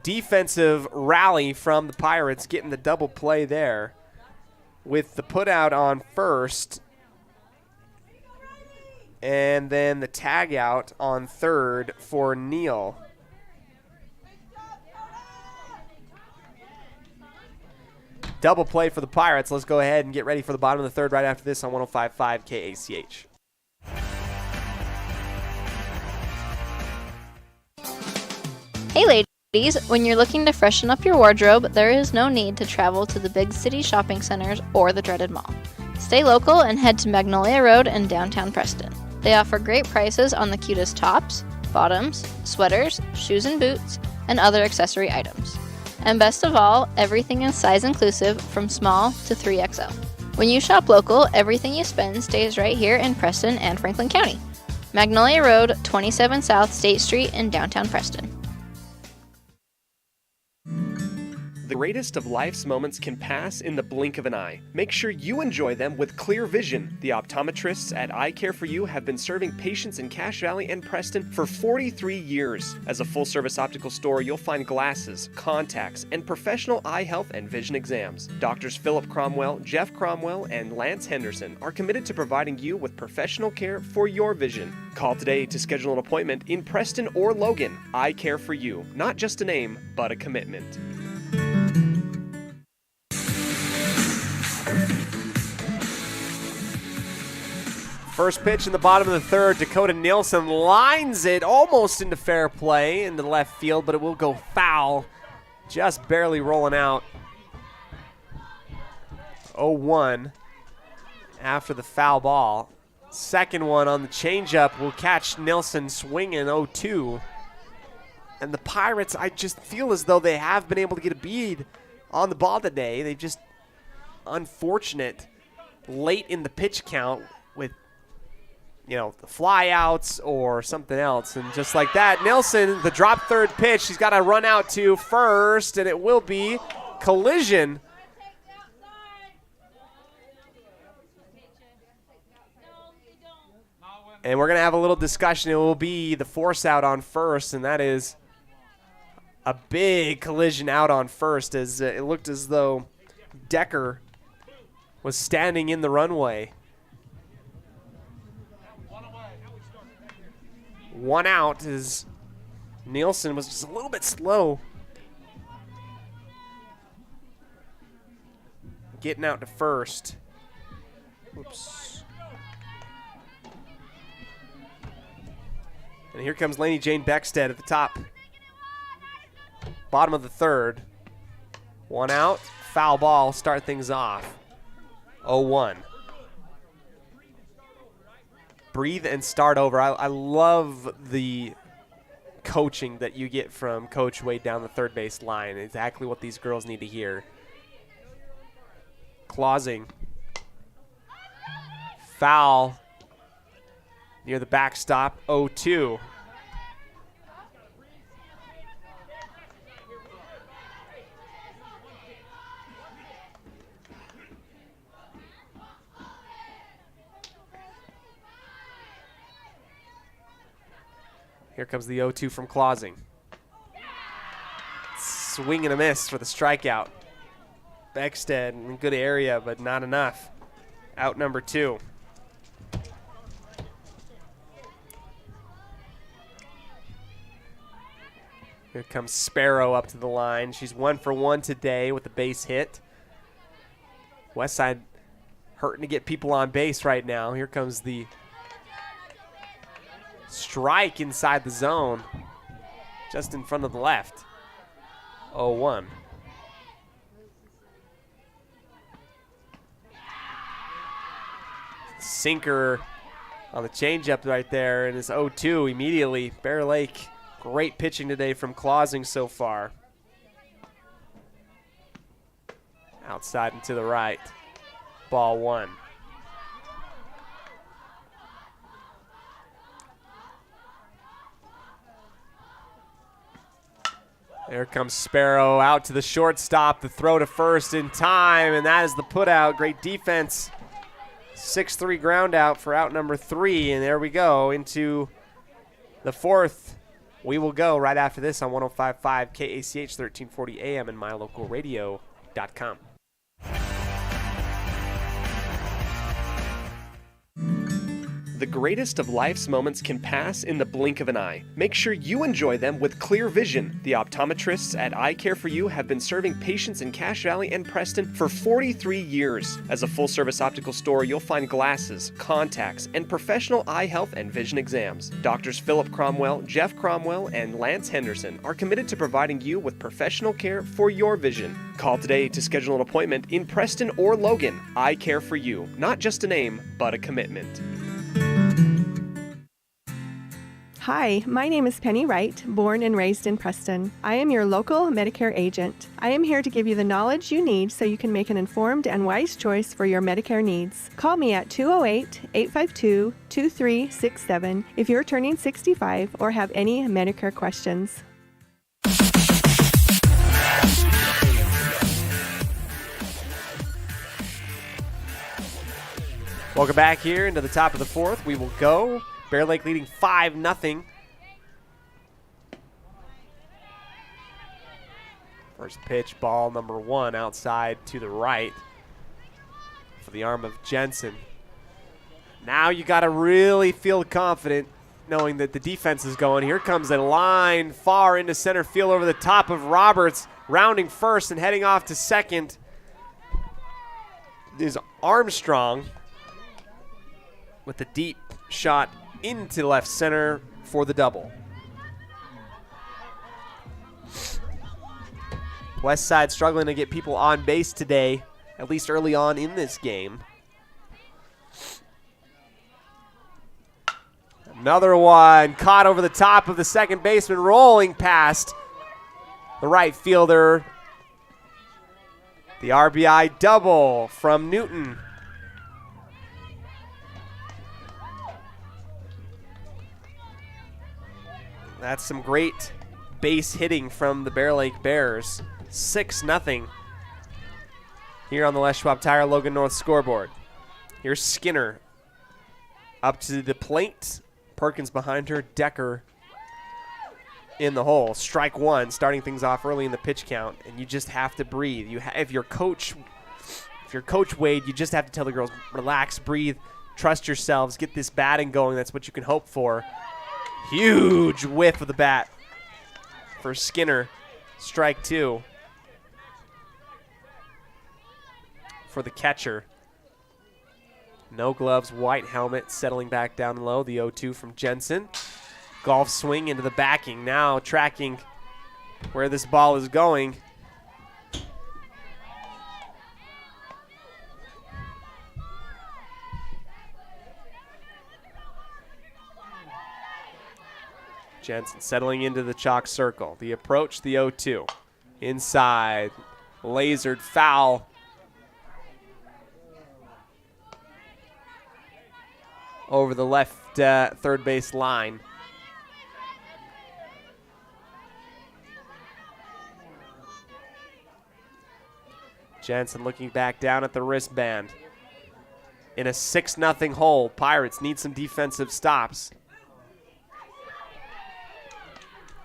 defensive rally from the Pirates, getting the double play there with the put out on first, and then the tag out on third for Neal. Double play for the Pirates. Let's go ahead and get ready for the bottom of the third right after this on 105.5 KACH. Hey ladies, when you're looking to freshen up your wardrobe, there is no need to travel to the big city shopping centers or the dreaded mall. Stay local and head to Magnolia Road in downtown Preston. They offer great prices on the cutest tops, bottoms, sweaters, shoes and boots, and other accessory items. And best of all, everything is size inclusive from small to 3XL. When you shop local, everything you spend stays right here in Preston and Franklin County. Magnolia Road, 27 South State Street in downtown Preston. The The greatest of life's moments can pass in the blink of an eye. Make sure you enjoy them with clear vision. The optometrists at Eye Care for You have been serving patients in Cache Valley and Preston for 43 years. As a full-service optical store, you'll find glasses, contacts, and professional eye health and vision exams. Doctors Philip Cromwell, Jeff Cromwell, and Lance Henderson are committed to providing you with professional care for your vision. Call today to schedule an appointment in Preston or Logan. Eye Care for You. Not just a name, but a commitment. First pitch in the bottom of the third. Dakota Nielsen lines it almost into fair play into left field, but it will go foul. Just barely rolling out. 0-1 after the foul ball. Second one on the changeup will catch Nielsen swinging 0-2. And the Pirates, I just feel as though they have been able to get a bead on the ball today. They've just unfortunate late in the pitch count with, the flyouts or something else. And just like that, Nielsen, the drop third pitch, he's got to run out to first, and it will be collision. And we're going to have a little discussion. It will be the force out on first, and that is a big collision out on first, as it looked as though Decker was standing in the runway. One out as Nielsen was just a little bit slow getting out to first. Oops. And here comes Laney Jane Beckstead at the top. Bottom of the third. One out, foul ball, start things off. 0-1. Breathe and start over. I love the coaching that you get from Coach Wade down the third base line. Exactly what these girls need to hear. Clausing. Foul near the backstop, 0-2. Here comes the 0-2 from Clausing. Swing and a miss for the strikeout. Beckstead in good area, but not enough. Out number 2. Here comes Sparrow up to the line. She's 1 for 1 today with a base hit. Westside hurting to get people on base right now. Here comes the strike inside the zone, just in front of the left. 0-1. Sinker on the changeup right there, and it's 0-2 immediately. Bear Lake, great pitching today from Clausing so far. Outside and to the right. Ball 1. There comes Sparrow out to the shortstop. The throw to first in time, and that is the putout. Great defense. 6-3 ground out for out number 3, and there we go into the fourth. We will go right after this on 105.5 KACH 1340 AM and mylocalradio.com. The greatest of life's moments can pass in the blink of an eye. Make sure you enjoy them with clear vision. The optometrists at Eye Care for You have been serving patients in Cache Valley and Preston for 43 years. As a full-service optical store, you'll find glasses, contacts, and professional eye health and vision exams. Doctors Philip Cromwell, Jeff Cromwell, and Lance Henderson are committed to providing you with professional care for your vision. Call today to schedule an appointment in Preston or Logan. Eye Care for You. Not just a name, but a commitment. Hi, my name is Penny Wright, born and raised in Preston. I am your local Medicare agent. I am here to give you the knowledge you need so you can make an informed and wise choice for your Medicare needs. Call me at 208-852-2367 if you're turning 65 or have any Medicare questions. Welcome back here into the top of the fourth. We will go. Bear Lake leading 5-0. First pitch, ball number 1 outside to the right for the arm of Jensen. Now you got to really feel confident knowing that the defense is going. Here comes a line far into center field over the top of Roberts, rounding first and heading off to second is Armstrong with the deep shot into left center for the double. West Side struggling to get people on base today, at least early on in this game. Another one caught over the top of the second baseman, rolling past the right fielder. The RBI double from Newton. That's some great base hitting from the Bear Lake Bears. 6-0 here on the Les Schwab Tire Logan North scoreboard. Here's Skinner up to the plate. Perkins behind her. Decker in the hole. Strike one, starting things off early in the pitch count, and you just have to breathe. If you're Coach Wade, you just have to tell the girls, relax, breathe, trust yourselves, get this batting going. That's what you can hope for. Huge whiff of the bat for Skinner. Strike two for the catcher. No gloves, white helmet, settling back down low. The 0-2 from Jensen. Golf swing into the backing. Now tracking where this ball is going. Jensen settling into the chalk circle. The approach, the 0-2. Inside, lasered foul. Over the left third base line. Jensen looking back down at the wristband. In a 6-0 hole, Pirates need some defensive stops.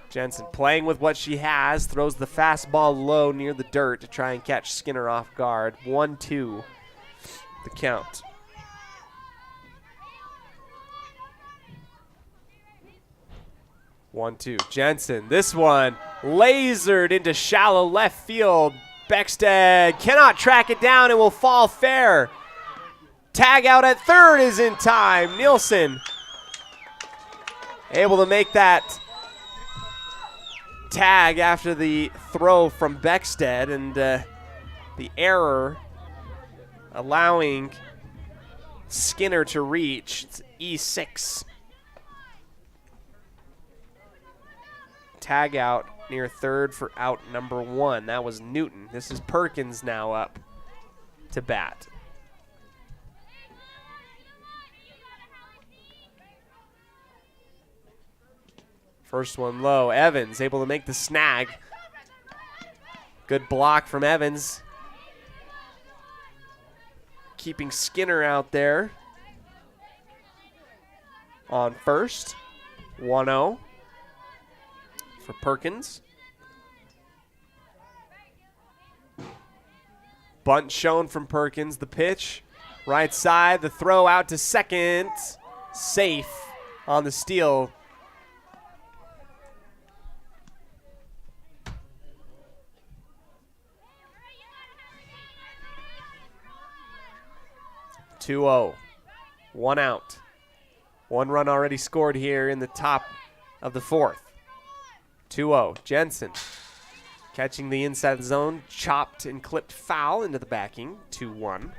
Jensen playing with what she has, throws the fastball low near the dirt to try and catch Skinner off guard. 1-2 the count. Jensen, this one lasered into shallow left field. Beckstead cannot track it down and will fall fair. Tag out at third is in time. Nielsen able to make that tag after the throw from Beckstead, and the error allowing Skinner to reach. It's E6. Tag out near third for out number 1. That was Newton. This is Perkins now up to bat. First one low. Evans able to make the snag. Good block from Evans. Keeping Skinner out there on first. 1-0. For Perkins. Bunt shown from Perkins. The pitch. Right side. The throw out to second. Safe on the steal. (2-0). 1 out. 1 run already scored here in the top of the fourth. 2-0. Jensen catching the inside of the zone, chopped and clipped foul into the backing. 2-1.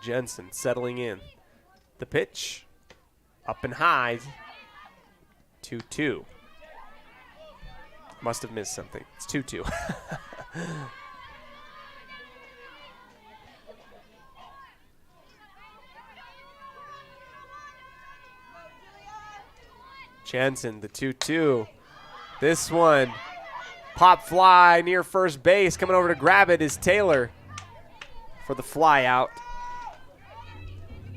Jensen settling in. The pitch up and high. 2-2. Must have missed something. It's 2-2. Jensen, the 2-2. This one, pop fly near first base. Coming over to grab it is Taylor for the fly out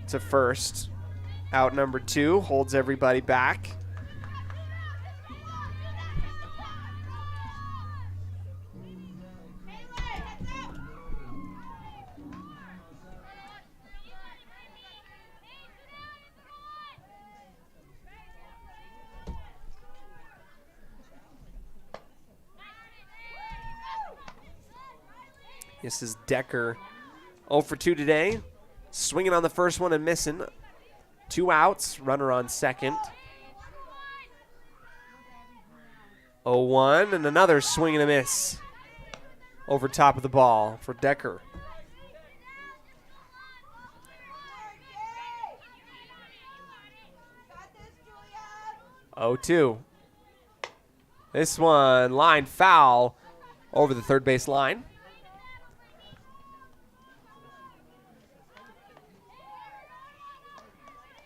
to first. Out number 2, holds everybody back. This is Decker, 0 for 2 today. Swinging on the first one and missing. 2 outs, runner on second. 0-1, and another swing and a miss over top of the ball for Decker. Oh, 2. This one, line foul over the third base line.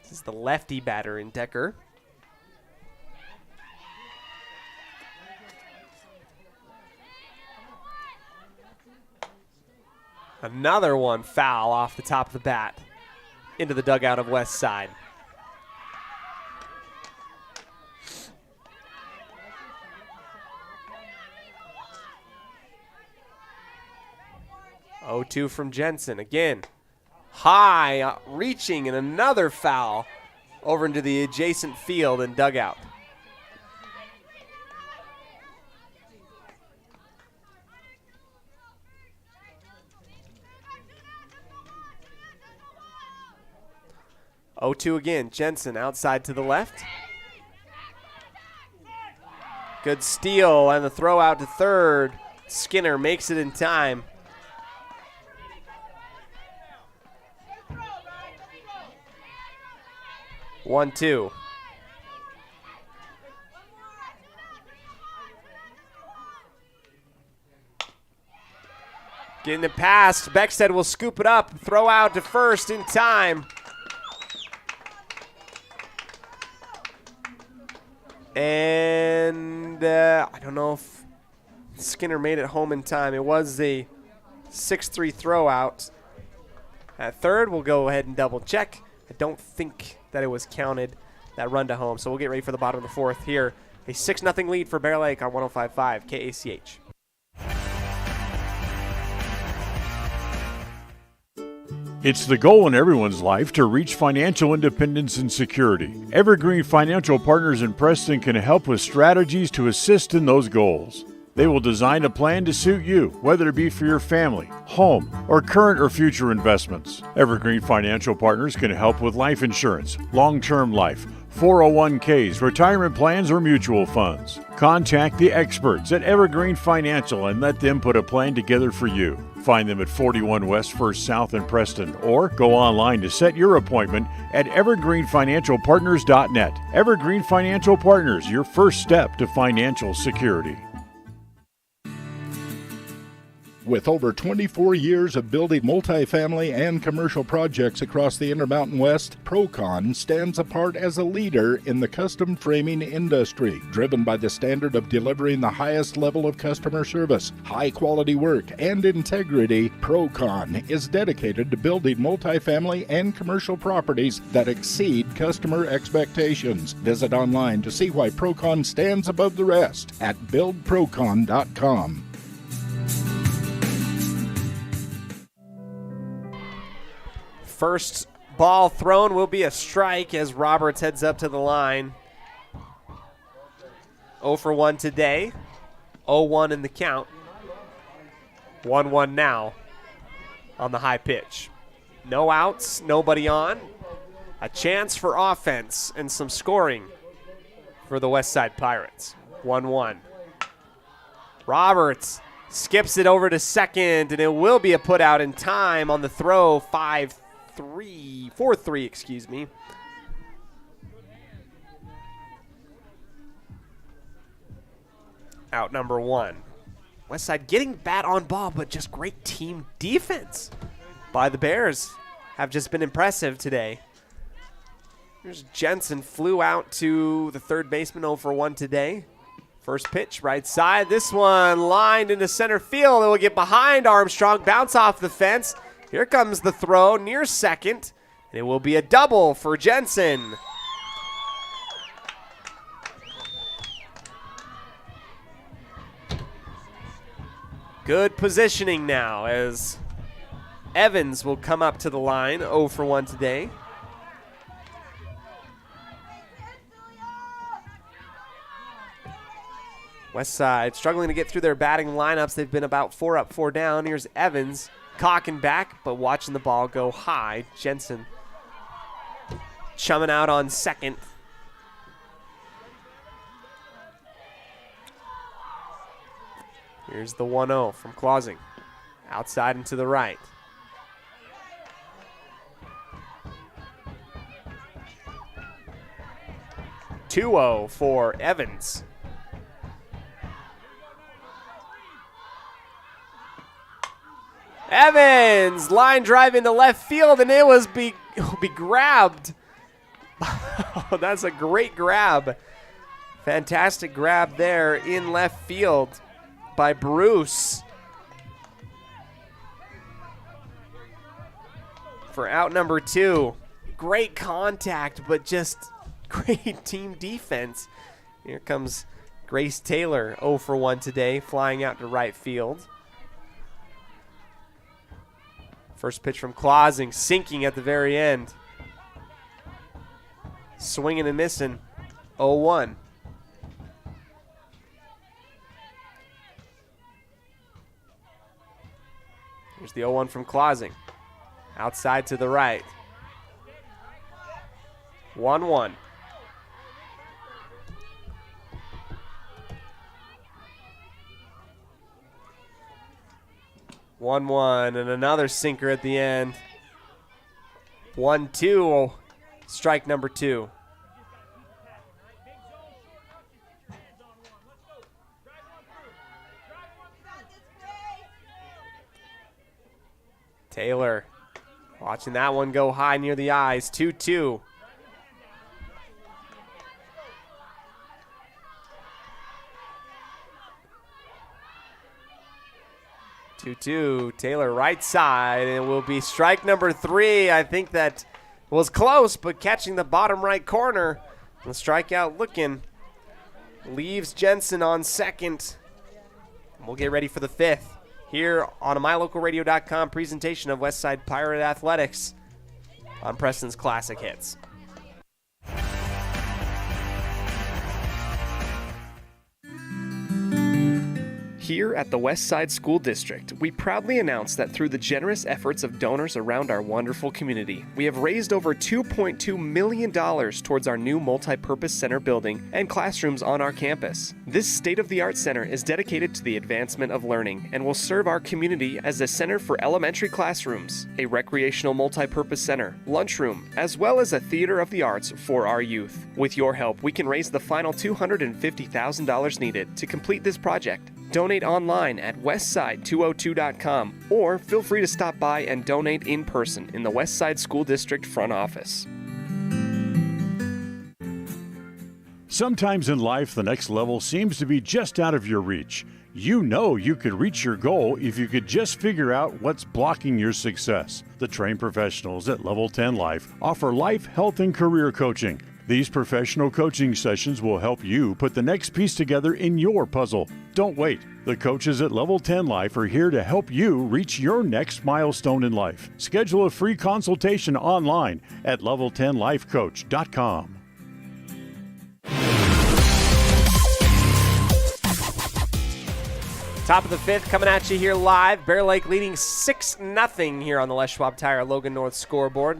This is the lefty batter in Decker. Another one foul off the top of the bat into the dugout of West Side. Oh, 2 from Jensen again. High, reaching, and another foul over into the adjacent field and dugout. Oh, 2 again. Jensen outside to the left. Good steal and the throw out to third. Skinner makes it in time. One, 2. Getting it past. Beckstead will scoop it up. Throw out to first in time. And I don't know if Skinner made it home in time. It was a 6-3 throw out. At third, we'll go ahead and double check. I don't think that it was counted, that run to home. So we'll get ready for the bottom of the fourth here. A 6-0 lead for Bear Lake on 105.5 KACH. It's the goal in everyone's life to reach financial independence and security. Evergreen Financial Partners in Preston can help with strategies to assist in those goals. They will design a plan to suit you, whether it be for your family, home, or current or future investments. Evergreen Financial Partners can help with life insurance, long-term life, 401ks, retirement plans, or mutual funds. Contact the experts at Evergreen Financial and let them put a plan together for you. Find them at 41 West 1st South in Preston or go online to set your appointment at evergreenfinancialpartners.net. Evergreen Financial Partners, your first step to financial security. With over 24 years of building multifamily and commercial projects across the Intermountain West, Procon stands apart as a leader in the custom framing industry, driven by the standard of delivering the highest level of customer service, high-quality work, and integrity. Procon is dedicated to building multifamily and commercial properties that exceed customer expectations. Visit online to see why Procon stands above the rest at buildprocon.com. First ball thrown will be a strike as Roberts heads up to the line. 0 for 1 today. 0-1 in the count. 1-1 now on the high pitch. No outs, nobody on. A chance for offense and some scoring for the West Side Pirates. 1-1. Roberts skips it over to second, and it will be a put out in time on the throw. 4-3, excuse me. Out number 1. Westside getting bat on ball, but just great team defense by the Bears. Have just been impressive today. Here's Jensen, flew out to the third baseman, 0 for 1 today. First pitch, right side. This one lined into center field. It will get behind Armstrong, bounce off the fence. Here comes the throw near second, and it will be a double for Jensen. Good positioning now as Evans will come up to the line, 0 for 1 today. Westside struggling to get through their batting lineups. They've been about 4 up, 4 down. Here's Evans cocking back, but watching the ball go high. Jensen chumming out on second. Here's the 1-0 from Clausing. Outside and to the right. (2-0) for Evans. Evans, line drive into left field, and it was be grabbed. Oh, that's a great grab. Fantastic grab there in left field by Bruce for out number 2. Great contact, but just great team defense. Here comes Grace Taylor, 0 for 1 today, flying out to right field. First pitch from Clausing, sinking at the very end. Swinging and missing, 0-1. Here's the 0-1 from Clausing. Outside to the right. 1-1. And another sinker at the end. 1-2, strike number 2. Taylor watching that one go high near the eyes. 2-2. Taylor right side, and it will be strike number 3. I think that was close, but catching the bottom right corner. The strikeout looking. Leaves Jensen on second. We'll get ready for the 5th here on a MyLocalRadio.com presentation of Westside Pirate Athletics on Preston's Classic Hits. Here at the Westside School District, we proudly announce that through the generous efforts of donors around our wonderful community, we have raised over $2.2 million towards our new multi-purpose center building and classrooms on our campus. This state-of-the-art center is dedicated to the advancement of learning and will serve our community as a center for elementary classrooms, a recreational multi-purpose center, lunchroom, as well as a theater of the arts for our youth. With your help, we can raise the final $250,000 needed to complete this project. Donate online at westside202.com or feel free to stop by and donate in person in the Westside School District front office. Sometimes in life, the next level seems to be just out of your reach. You know you could reach your goal if you could just figure out what's blocking your success. The trained professionals at Level 10 Life offer life, health, and career coaching. These professional coaching sessions will help you put the next piece together in your puzzle. Don't wait. The coaches at Level 10 Life are here to help you reach your next milestone in life. Schedule a free consultation online at level10lifecoach.com. Top of the 5th coming at you here live. Bear Lake leading 6-0 here on the Les Schwab Tire Logan North scoreboard.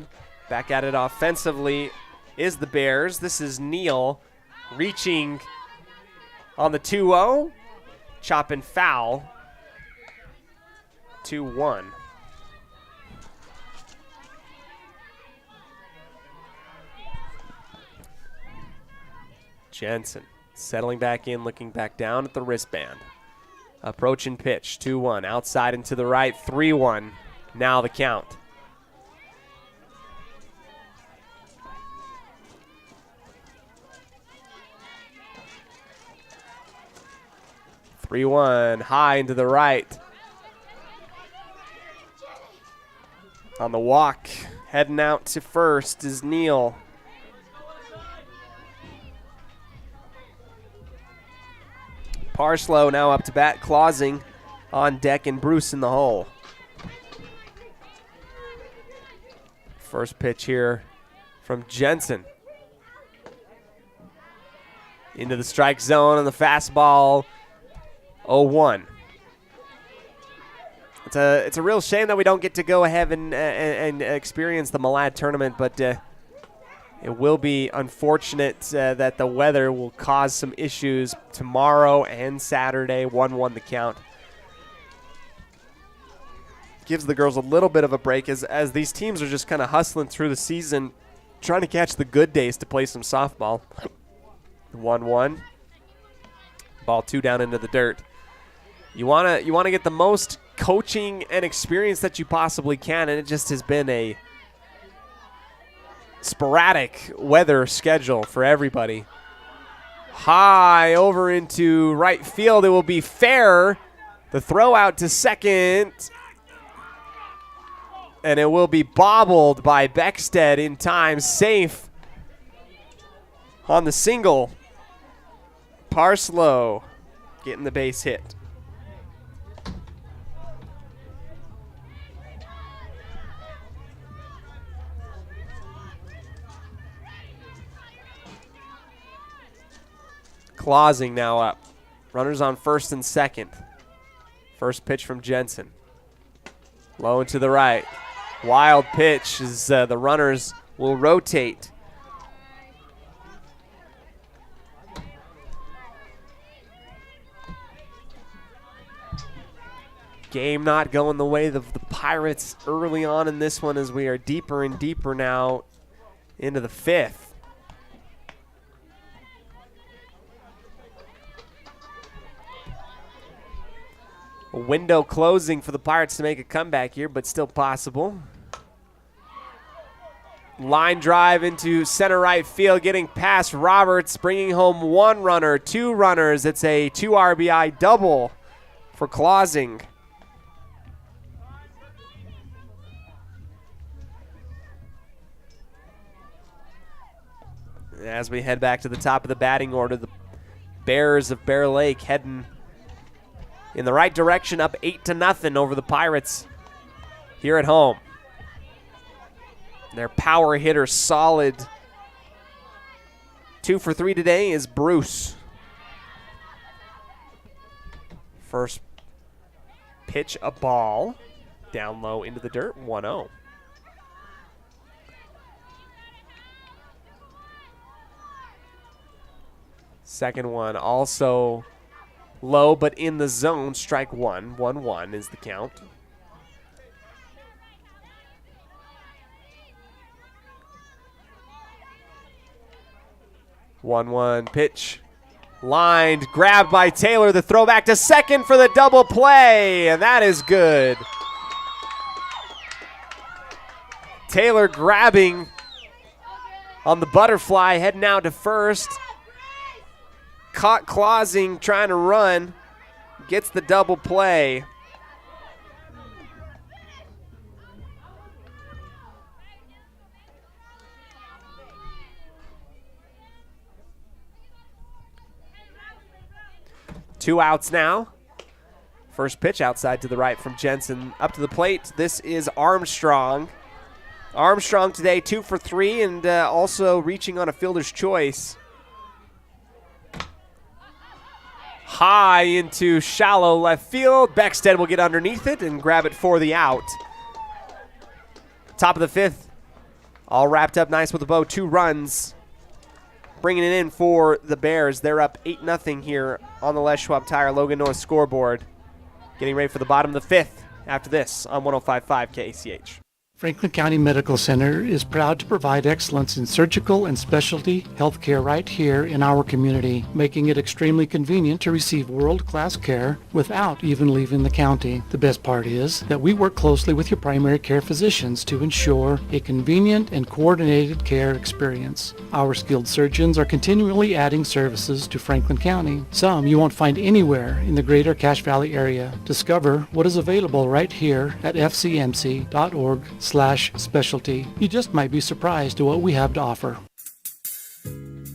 Back at it offensively is the Bears. This is Neal reaching on the 2-0. Chopping foul. 2-1. Jensen settling back in, looking back down at the wristband. Approaching pitch, 2-1. Outside and to the right, 3-1. Now the count. 3-1, high into the right. On the walk, heading out to first is Neal. Parslow now up to bat, Clausing on deck, and Bruce in the hole. First pitch here from Jensen. Into the strike zone on the fastball, 0-1. It's a real shame that we don't get to go ahead and experience the Malad tournament, but it will be unfortunate that the weather will cause some issues tomorrow and Saturday. 1-1 the count. Gives the girls a little bit of a break as these teams are just kind of hustling through the season, trying to catch the good days to play some softball. 1-1. Ball 2 down into the dirt. You wanna get the most coaching and experience that you possibly can, and it just has been a sporadic weather schedule for everybody. High over into right field. It will be fair. The throw out to second, and it will be bobbled by Beckstead in time. Safe on the single. Parslow getting the base hit. Clausing now up. Runners on first and second. First pitch from Jensen. Low and to the right. Wild pitch as the runners will rotate. Game not going the way of the Pirates early on in this one as we are deeper and deeper now into the fifth. A window closing for the Pirates to make a comeback here, but still possible. Line drive into center right field, getting past Roberts, bringing home 1 runner, 2 runners. It's a 2 RBI double for Clausing. As we head back to the top of the batting order, the Bears of Bear Lake heading in the right direction, up 8-0 over the Pirates here at home. Their power hitter solid. 2 for 3 today is Bruce. First pitch, a ball. Down low into the dirt, 1-0. Second one also low, but in the zone. Strike 1. 1-1 is the count. One pitch. Lined, grabbed by Taylor. The throw back to second for the double play, and that is good. Taylor grabbing on the butterfly, heading out to first. Caught Clausing trying to run. Gets the double play. Two outs now. First pitch outside to the right from Jensen. Up to the plate, this is Armstrong. Armstrong today 2 for 3 and also reaching on a fielder's choice. High into shallow left field. Beckstead will get underneath it and grab it for the out. Top of the fifth. All wrapped up nice with a bow. 2 runs. Bringing it in for the Bears. They're up 8-0 here on the Les Schwab Tire Logan North scoreboard. Getting ready for the bottom of the fifth after this on 105.5 KACH. Franklin County Medical Center is proud to provide excellence in surgical and specialty healthcare right here in our community, making it extremely convenient to receive world-class care without even leaving the county. The best part is that we work closely with your primary care physicians to ensure a convenient and coordinated care experience. Our skilled surgeons are continually adding services to Franklin County, some you won't find anywhere in the greater Cache Valley area. Discover what is available right here at fcmc.org/specialty. You just might be surprised at what we have to offer.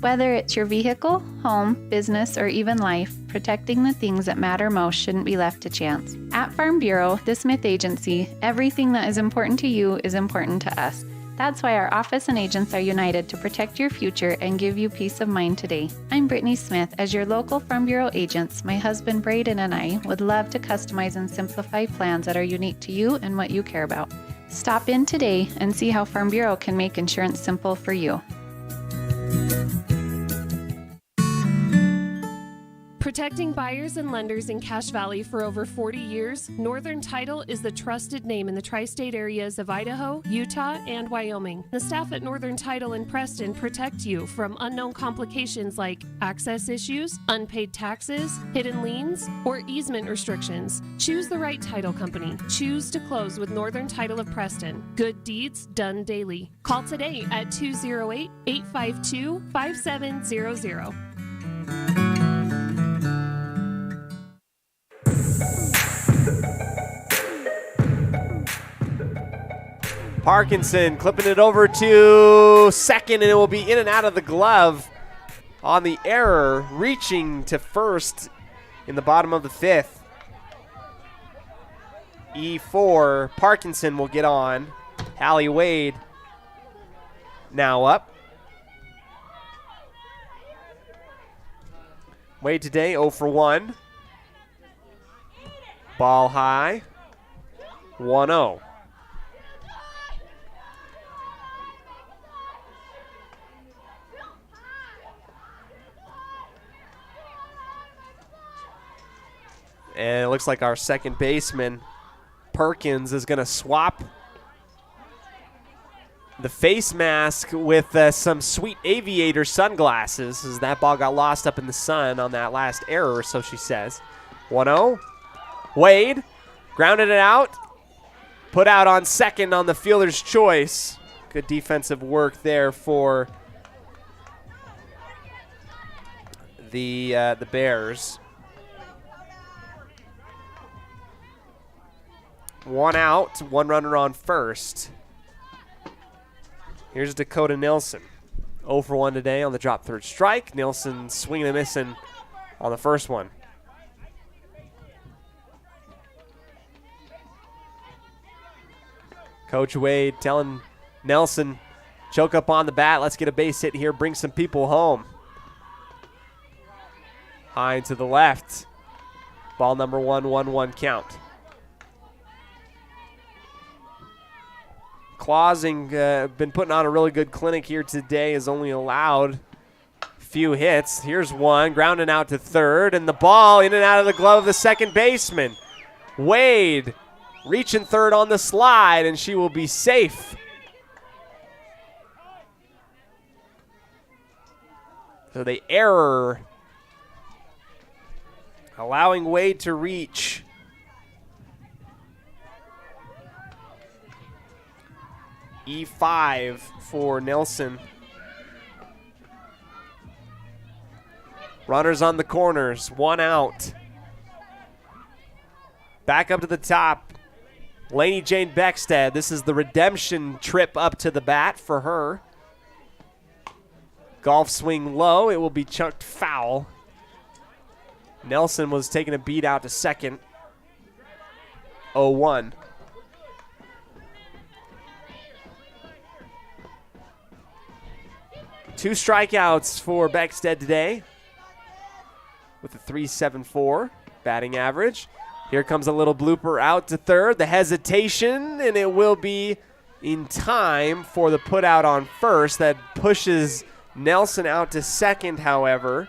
Whether it's your vehicle, home, business, or even life, protecting the things that matter most shouldn't be left to chance. At Farm Bureau, the Smith Agency, everything that is important to you is important to us. That's why our office and agents are united to protect your future and give you peace of mind today. I'm Brittany Smith. As your local Farm Bureau agents, my husband Braden and I would love to customize and simplify plans that are unique to you and what you care about. Stop in today and see how Farm Bureau can make insurance simple for you. Protecting buyers and lenders in Cache Valley for over 40 years, Northern Title is the trusted name in the tri-state areas of Idaho, Utah, and Wyoming. The staff at Northern Title in Preston protect you from unknown complications like access issues, unpaid taxes, hidden liens, or easement restrictions. Choose the right title company. Choose to close with Northern Title of Preston. Good deeds done daily. Call today at 208-852-5700. Parkinson clipping it over to second, and it will be in and out of the glove on the error, reaching to first in the bottom of the fifth. E4, Parkinson will get on. Hallie Wade now up. Wade today 0 for 1. Ball high, 1-0. And it looks like our second baseman, Perkins, is going to swap the face mask with some sweet aviator sunglasses, as that ball got lost up in the sun on that last error, so she says. 1-0. Wade grounded it out. Put out on second on the fielder's choice. Good defensive work there for the Bears. 1 out, 1 runner on first. Here's Dakota Nilsson. 0 for 1 today on the drop third strike. Nilsson swinging and missing on the first one. Coach Wade telling Nelson, choke up on the bat. Let's get a base hit here. Bring some people home. High and to the left. Ball number 1, 1-1 count. Clausing been putting on a really good clinic here today, has only allowed a few hits. Here's one, grounding out to third, and the ball in and out of the glove of the second baseman. Wade reaching third on the slide, and she will be safe. So the error allowing Wade to reach. E5 for Nelson. Runners on the corners, 1 out. Back up to the top. Lainey Jane Beckstead. This is the redemption trip up to the bat for her. Golf swing low. It will be chucked foul. Nelson was taking a beat out to second. 0-1. Two strikeouts for Beckstead today with a 3.74 batting average. Here comes a little blooper out to third. The hesitation, and it will be in time for the put out on first. That pushes Nelson out to second, however.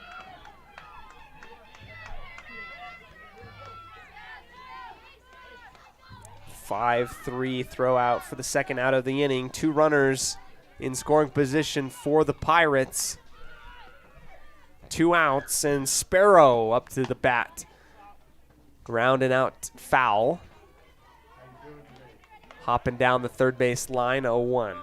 5-3 throw out for the second out of the inning. 2 runners in scoring position for the Pirates. 2 outs, and Sparrow up to the bat. Ground and out foul. Hopping down the third base line, 0-1.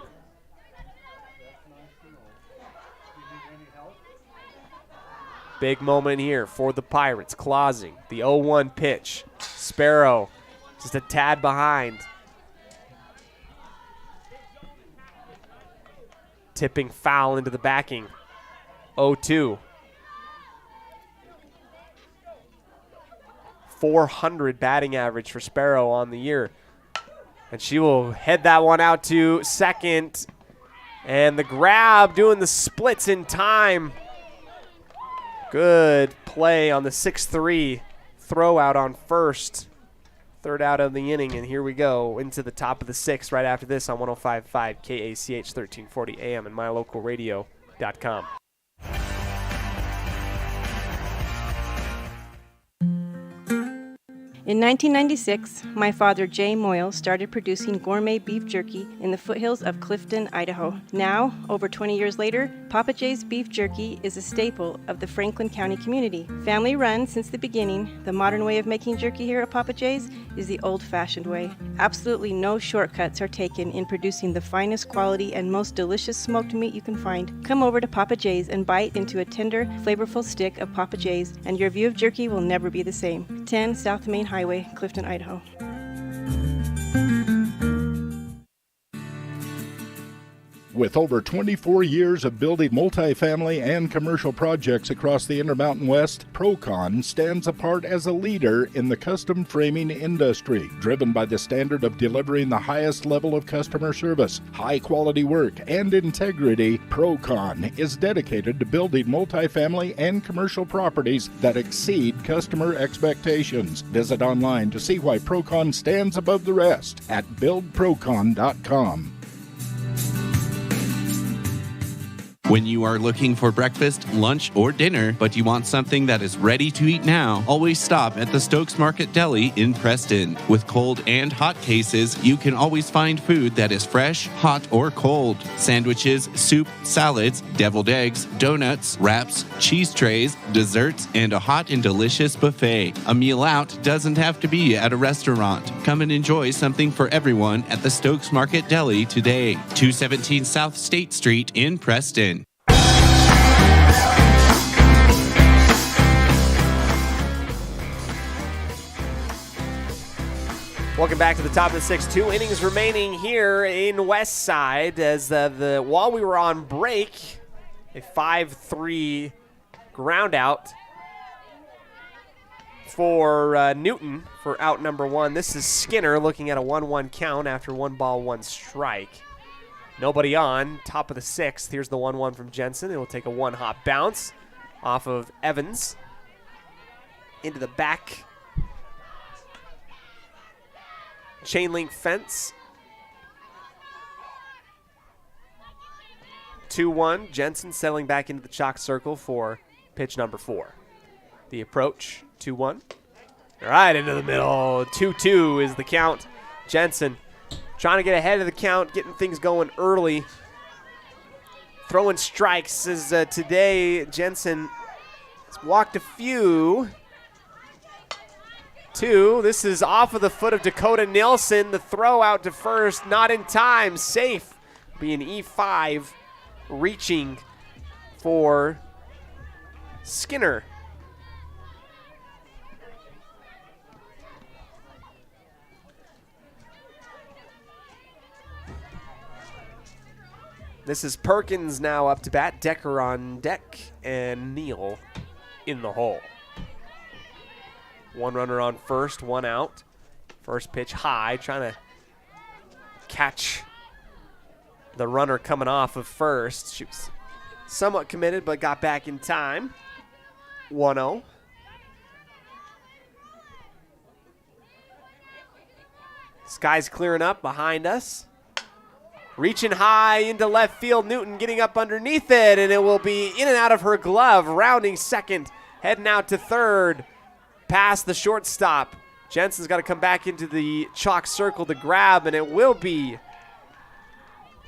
Big moment here for the Pirates. Clausing, the 0-1 pitch. Sparrow just a tad behind. Tipping foul into the backing. 0-2. 400 batting average for Sparrow on the year. And she will head that one out to second. And the grab, doing the splits in time. Good play on the 6-3 throw out on first. Third out of the inning, and here we go into the top of the 6th right after this on 105.5 KACH 1340 AM and mylocalradio.com. In 1996, my father, Jay Moyle, started producing gourmet beef jerky in the foothills of Clifton, Idaho. Now, over 20 years later, Papa Jay's beef jerky is a staple of the Franklin County community. Family run since the beginning, the modern way of making jerky here at Papa Jay's is the old-fashioned way. Absolutely no shortcuts are taken in producing the finest quality and most delicious smoked meat you can find. Come over to Papa Jay's and bite into a tender, flavorful stick of Papa Jay's, and your view of jerky will never be the same. 10 South Main Highway, Clifton, Idaho. With over 24 years of building multifamily and commercial projects across the Intermountain West, Procon stands apart as a leader in the custom framing industry. Driven by the standard of delivering the highest level of customer service, high-quality work, and integrity, Procon is dedicated to building multifamily and commercial properties that exceed customer expectations. Visit online to see why Procon stands above the rest at buildprocon.com. When you are looking for breakfast, lunch, or dinner, but you want something that is ready to eat now, always stop at the Stokes Market Deli in Preston. With cold and hot cases, you can always find food that is fresh, hot, or cold. Sandwiches, soup, salads, deviled eggs, donuts, wraps, cheese trays, desserts, and a hot and delicious buffet. A meal out doesn't have to be at a restaurant. Come and enjoy something for everyone at the Stokes Market Deli today. 217 South State Street in Preston. Welcome back to the top of the 6th. 2 innings remaining here in West Side as while we were on break, a 5-3 ground out for Newton for out number 1. This is Skinner looking at a 1-1 count after 1 ball, 1 strike. Nobody on, top of the 6th. Here's the 1-1 from Jensen. It will take a 1-hop bounce off of Evans into the back chain link fence. 2-1. Jensen settling back into the chalk circle for pitch number 4. The approach, 2-1. All right, into the middle. 2-2 is the count. Jensen trying to get ahead of the count, getting things going early. Throwing strikes as today Jensen has walked a few. 2. This is off of the foot of Dakota Nilsson. The throw out to first, not in time. Safe. Be an E5 reaching for Skinner. This is Perkins now up to bat. Decker on deck and Neal in the hole. 1 runner on first, 1 out. First pitch high, trying to catch the runner coming off of first. She was somewhat committed, but got back in time. 1-0. Sky's clearing up behind us. Reaching high into left field, Newton getting up underneath it, and it will be in and out of her glove, rounding second, heading out to third. Past the shortstop. Jensen's got to come back into the chalk circle to grab, and it will be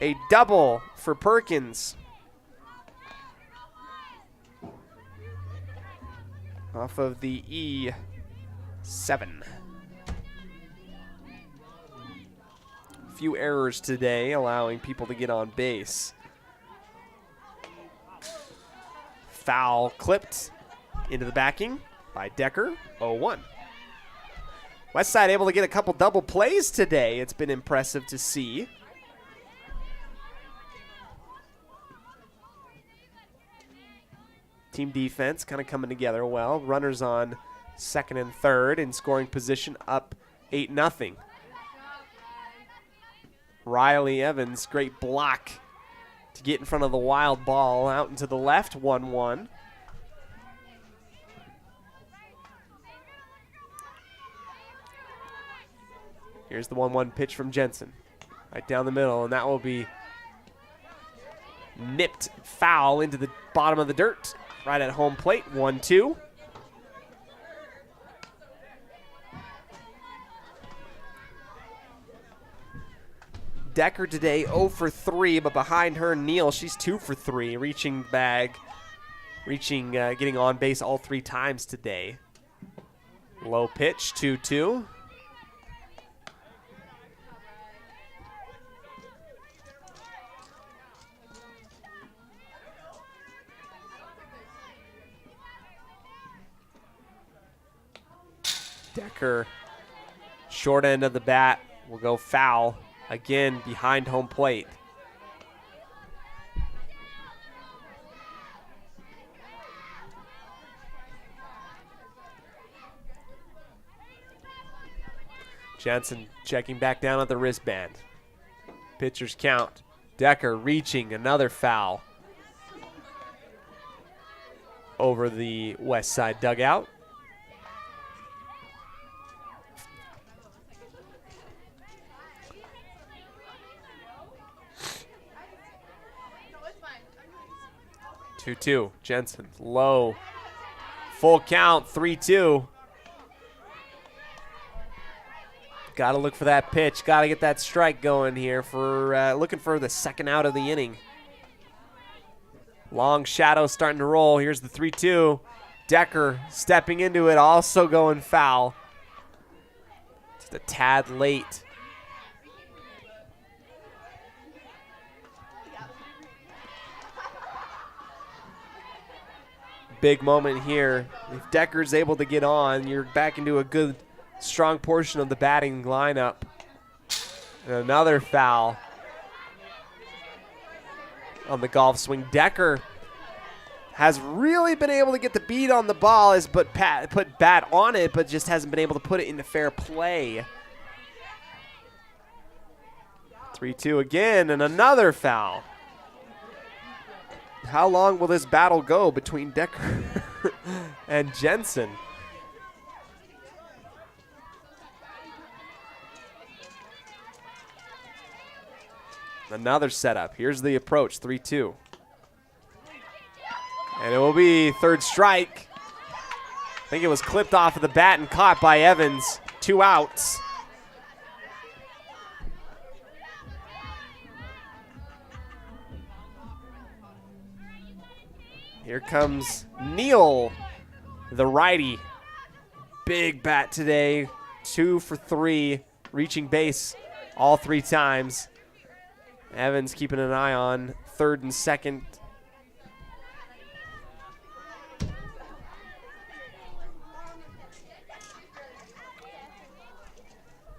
a double for Perkins. Off of the E7. A few errors today, allowing people to get on base. Foul clipped into the backing by Decker, 0-1. Westside able to get a couple double plays today. It's been impressive to see. Team defense kind of coming together well. Runners on second and third in scoring position, up 8-0. Riley Evans, great block to get in front of the wild ball out into the left, 1-1. Here's the 1-1 pitch from Jensen. Right down the middle, and that will be nipped foul into the bottom of the dirt. Right at home plate, 1-2. Decker today 0 for 3, but behind her, Neal, she's 2 for 3, getting on base all 3 times today. Low pitch, 2-2. Decker, short end of the bat, will go foul. Again, behind home plate. Jensen checking back down at the wristband. Pitcher's count. Decker reaching, another foul over the west side dugout. Two. Jensen low. Full count, 3-2. Got to look for that pitch. Got to get that strike going here for looking for the second out of the inning. Long shadow starting to roll. Here's the 3-2. Decker stepping into it, also going foul. Just a tad late. Big moment here. If Decker's able to get on, you're back into a good, strong portion of the batting lineup. And another foul on the golf swing. Decker has really been able to get the beat on the ball, has put bat on it, but just hasn't been able to put it into fair play. 3-2 again, and another foul. How long will this battle go between Decker and Jensen? Another setup. Here's the approach, 3-2. And it will be third strike. I think it was clipped off of the bat and caught by Evans. 2 outs. Here comes Neal, the righty. Big bat today, 2 for 3, reaching base all 3 times. Evans keeping an eye on third and second.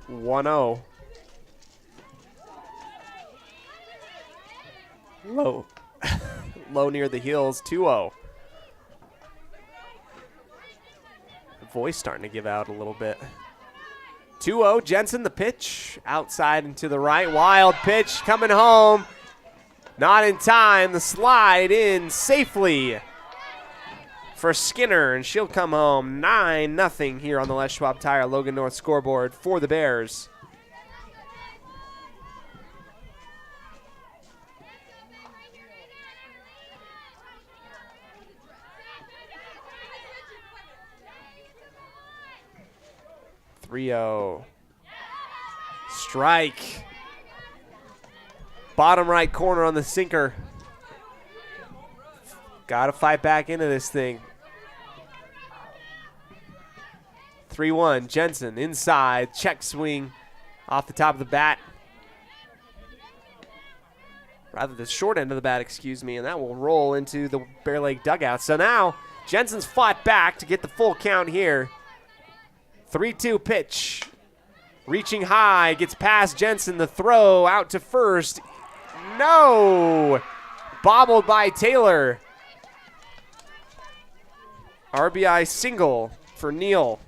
One-0. Low. Low near the heels, 2-0. Voice starting to give out a little bit. 2-0, Jensen the pitch. Outside and to the right, wild pitch coming home. Not in time, the slide in safely for Skinner, and she'll come home 9-0 here on the Les Schwab Tire Logan North scoreboard for the Bears. 3-0. Strike. Bottom right corner on the sinker. Got to fight back into this thing. 3-1. Jensen inside. Check swing off the top of the bat. Rather the short end of the bat, excuse me, and that will roll into the Bear Lake dugout. So now Jensen's fought back to get the full count here. 3-2 pitch. Reaching high, gets past Jensen. The throw out to first. No! Bobbled by Taylor. RBI single for Neal.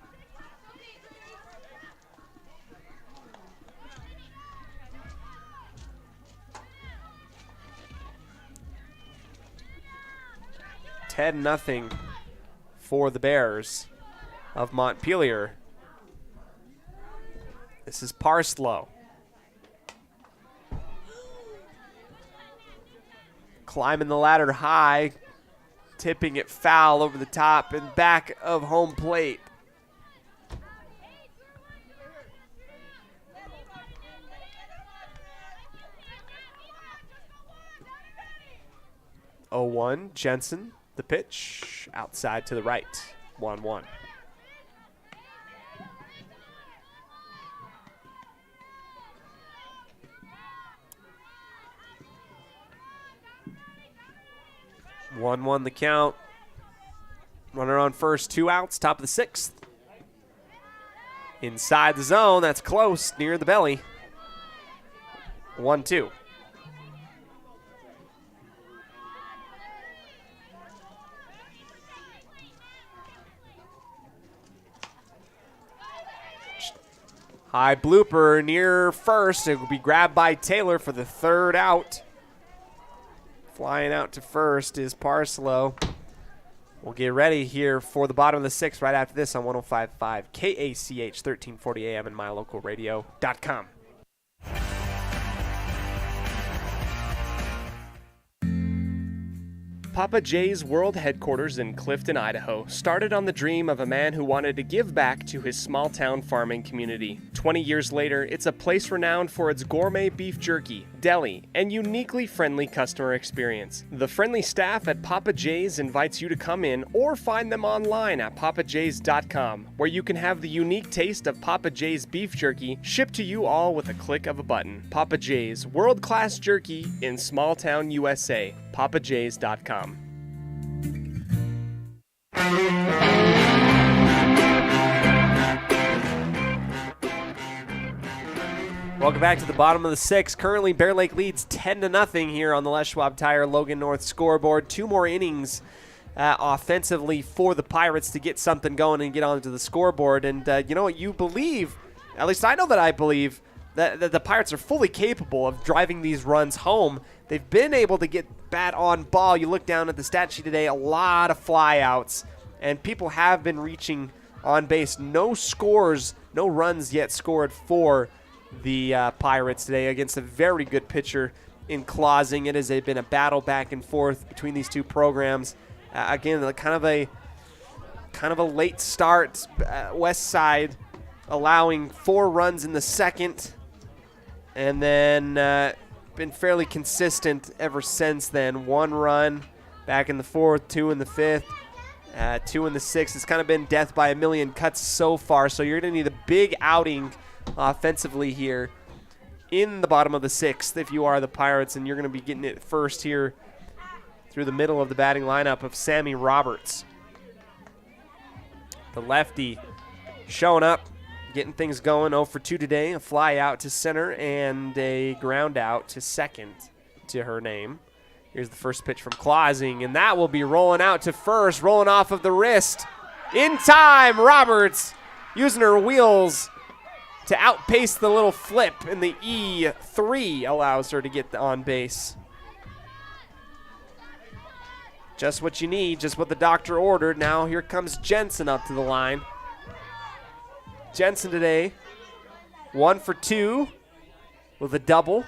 Nothing for the Bears of Montpelier. This is Parslow. Climbing the ladder high, tipping it foul over the top and back of home plate. Jensen. The pitch outside to the right. 1-1. The count. Runner on first, 2 outs, top of the 6th. Inside the zone, that's close, near the belly. 1-2. High blooper near first. It will be grabbed by Taylor for the 3rd out. Flying out to first is Parslow. We'll get ready here for the bottom of the 6th right after this on 105.5 KACH 1340 AM and mylocalradio.com. Papa J's World Headquarters in Clifton, Idaho, started on the dream of a man who wanted to give back to his small-town farming community. 20 years later, it's a place renowned for its gourmet beef jerky, deli, and uniquely friendly customer experience. The friendly staff at Papa J's invites you to come in or find them online at papajs.com, where you can have the unique taste of Papa J's beef jerky shipped to you all with a click of a button. Papa J's, world-class jerky in small-town USA. papajs.com. Welcome back to the bottom of the 6th. Currently, Bear Lake leads 10-0 here on the Les Schwab Tire Logan North scoreboard. 2 more innings offensively for the Pirates to get something going and get onto the scoreboard. And you know what? You believe, at least I know that I believe, that the Pirates are fully capable of driving these runs home. They've been able to get bat on ball. You look down at the stat sheet today, a lot of flyouts, and people have been reaching on base. No scores, no runs yet scored for the Pirates today against a very good pitcher in Clausing. It has been a battle back and forth between these two programs. Again, kind of a late start. West Side allowing 4 runs in the 2nd, and then been fairly consistent ever since then. 1 run back in the 4th, 2 in the 5th, 2 in the 6th. It's kind of been death by a million cuts so far, so you're going to need a big outing offensively here in the bottom of the 6th if you are the Pirates, and you're going to be getting it first here through the middle of the batting lineup of Sammy Roberts. The lefty showing up, getting things going. 0 for 2 today. A fly out to center and a ground out to second to her name. Here's the first pitch from Clausing, and that will be rolling out to first, rolling off of the wrist. In time, Roberts using her wheels to outpace the little flip, and the E3 allows her to get on base. Just what you need, just what the doctor ordered. Now here comes Jensen up to the line. Jensen today, 1 for 2 with a double.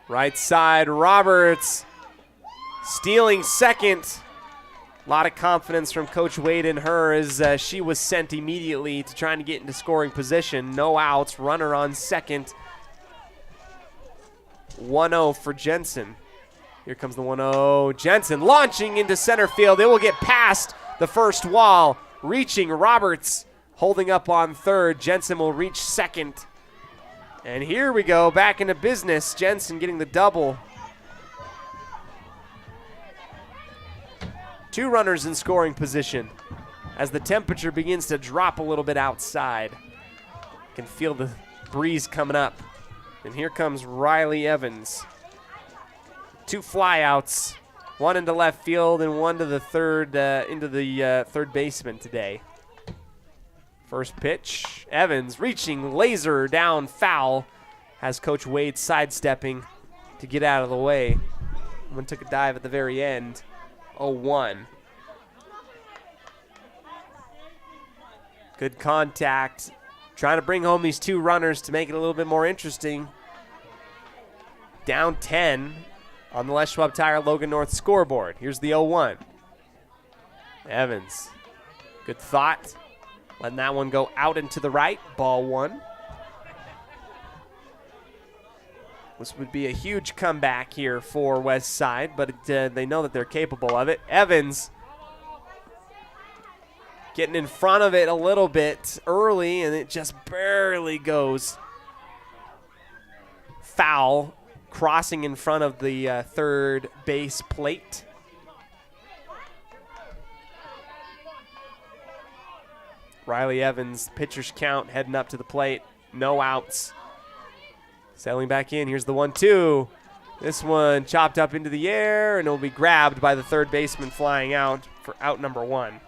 Right side, Roberts stealing second. A lot of confidence from Coach Wade in her as she was sent immediately to trying to get into scoring position. No outs, runner on second. 1-0 for Jensen. Here comes the 1-0. Jensen launching into center field. It will get past the first wall. Reaching Roberts, holding up on third. Jensen will reach second. And here we go, back into business. Jensen getting the double. 2 runners in scoring position as the temperature begins to drop a little bit outside. You can feel the breeze coming up. And here comes Riley Evans. 2 flyouts, 1 into left field and 1 to the third third baseman today. First pitch, Evans reaching, laser down, foul, has Coach Wade sidestepping to get out of the way. One took a dive at the very end. 0-1. Good contact. Trying to bring home these 2 runners to make it a little bit more interesting. Down 10 on the Les Schwab Tire Logan North scoreboard. Here's the 0-1. Evans. Good thought. Letting that one go out and to the right. Ball 1. This would be a huge comeback here for West Side, but they know that they're capable of it. Evans getting in front of it a little bit early, and it just barely goes foul, crossing in front of the third base plate. Riley Evans, pitcher's count, heading up to the plate. No outs. Sailing back in, here's the 1-2. This one chopped up into the air, and it will be grabbed by the third baseman flying out for out number 1.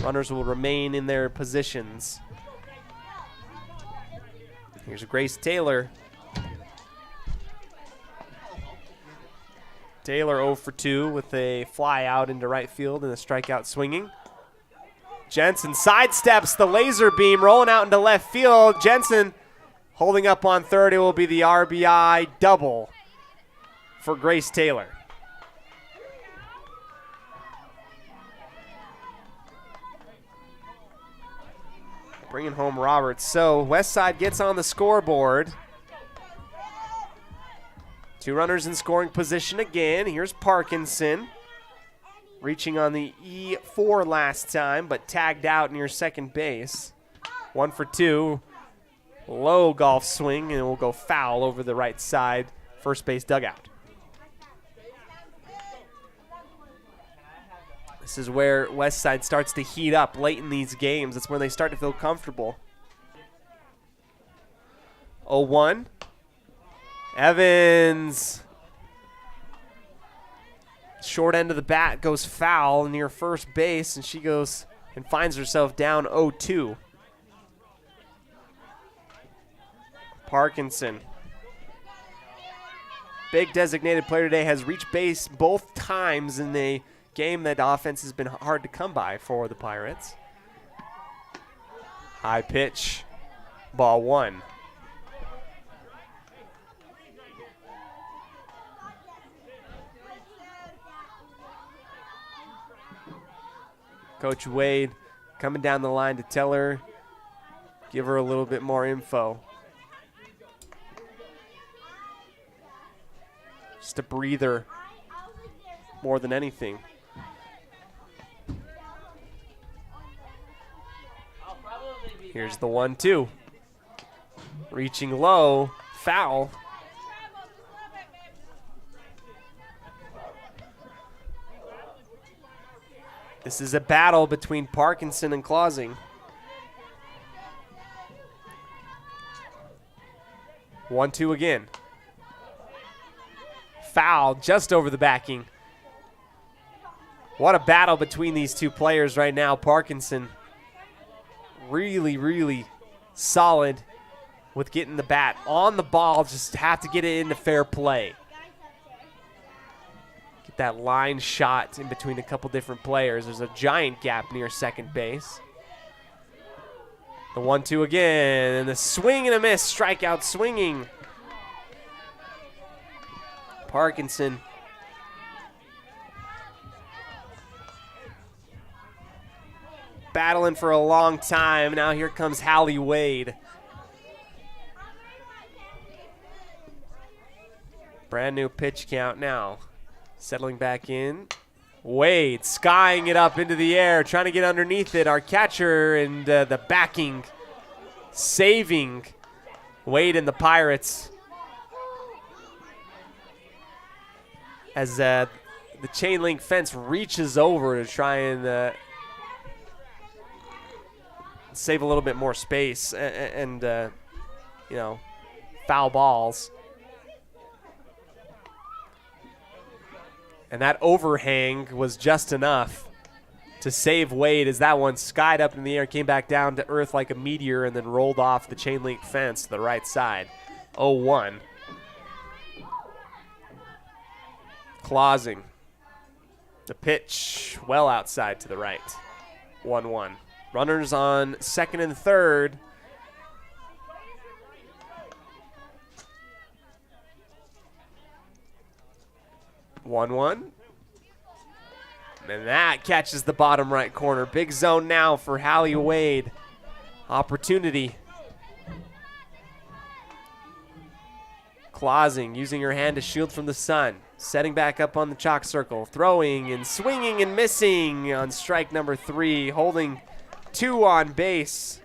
Runners will remain in their positions. Here's Grace Taylor. Taylor 0 for 2 with a fly out into right field and a strikeout swinging. Jensen sidesteps the laser beam, rolling out into left field. Jensen holding up on third. It will be the RBI double for Grace Taylor. Bringing home Roberts. So Westside gets on the scoreboard. 2 runners in scoring position again. Here's Parkinson. Reaching on the E4 last time, but tagged out near second base. 1 for 2. Low golf swing, and it will go foul over the right side first base dugout. This is where Westside starts to heat up late in these games. That's where they start to feel comfortable. 0-1. Evans. Short end of the bat goes foul near first base, and she goes and finds herself down 0-2. Parkinson. Big designated player today, has reached base both times in the game that offense has been hard to come by for the Pirates. High pitch, ball 1. Coach Wade coming down the line to tell her, give her a little bit more info. Just a breather more than anything. Here's the 1-2. Reaching low, foul. This is a battle between Parkinson and Clausing. 1-2 again. Foul just over the backing. What a battle between these two players right now. Parkinson really, really solid with getting the bat on the ball. Just have to get it into fair play. Get that line shot in between a couple different players. There's a giant gap near second base. The 1-2 again, and the swing and a miss, strikeout swinging. Parkinson battling for a long time. Now here comes Hallie Wade. Brand new pitch count now. Settling back in. Wade skying it up into the air, trying to get underneath it. Our catcher and the backing, saving Wade and the Pirates. As the chain link fence reaches over to try and save a little bit more space and foul balls. And that overhang was just enough to save Wade as that one skied up in the air, came back down to earth like a meteor, and then rolled off the chain link fence to the right side. 0-1. Clausing. The pitch well outside to the right. 1-1. Runners on second and third. And that catches the bottom right corner. Big zone now for Hallie Wade. Opportunity. Clausing using her hand to shield from the sun. Setting back up on the chalk circle. Throwing and swinging and missing on strike number 3. Holding 2 on base.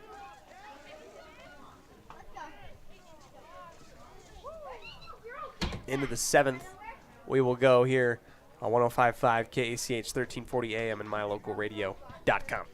Into the 7th. We will go here on 105.5 KACH 1340 AM and mylocalradio.com.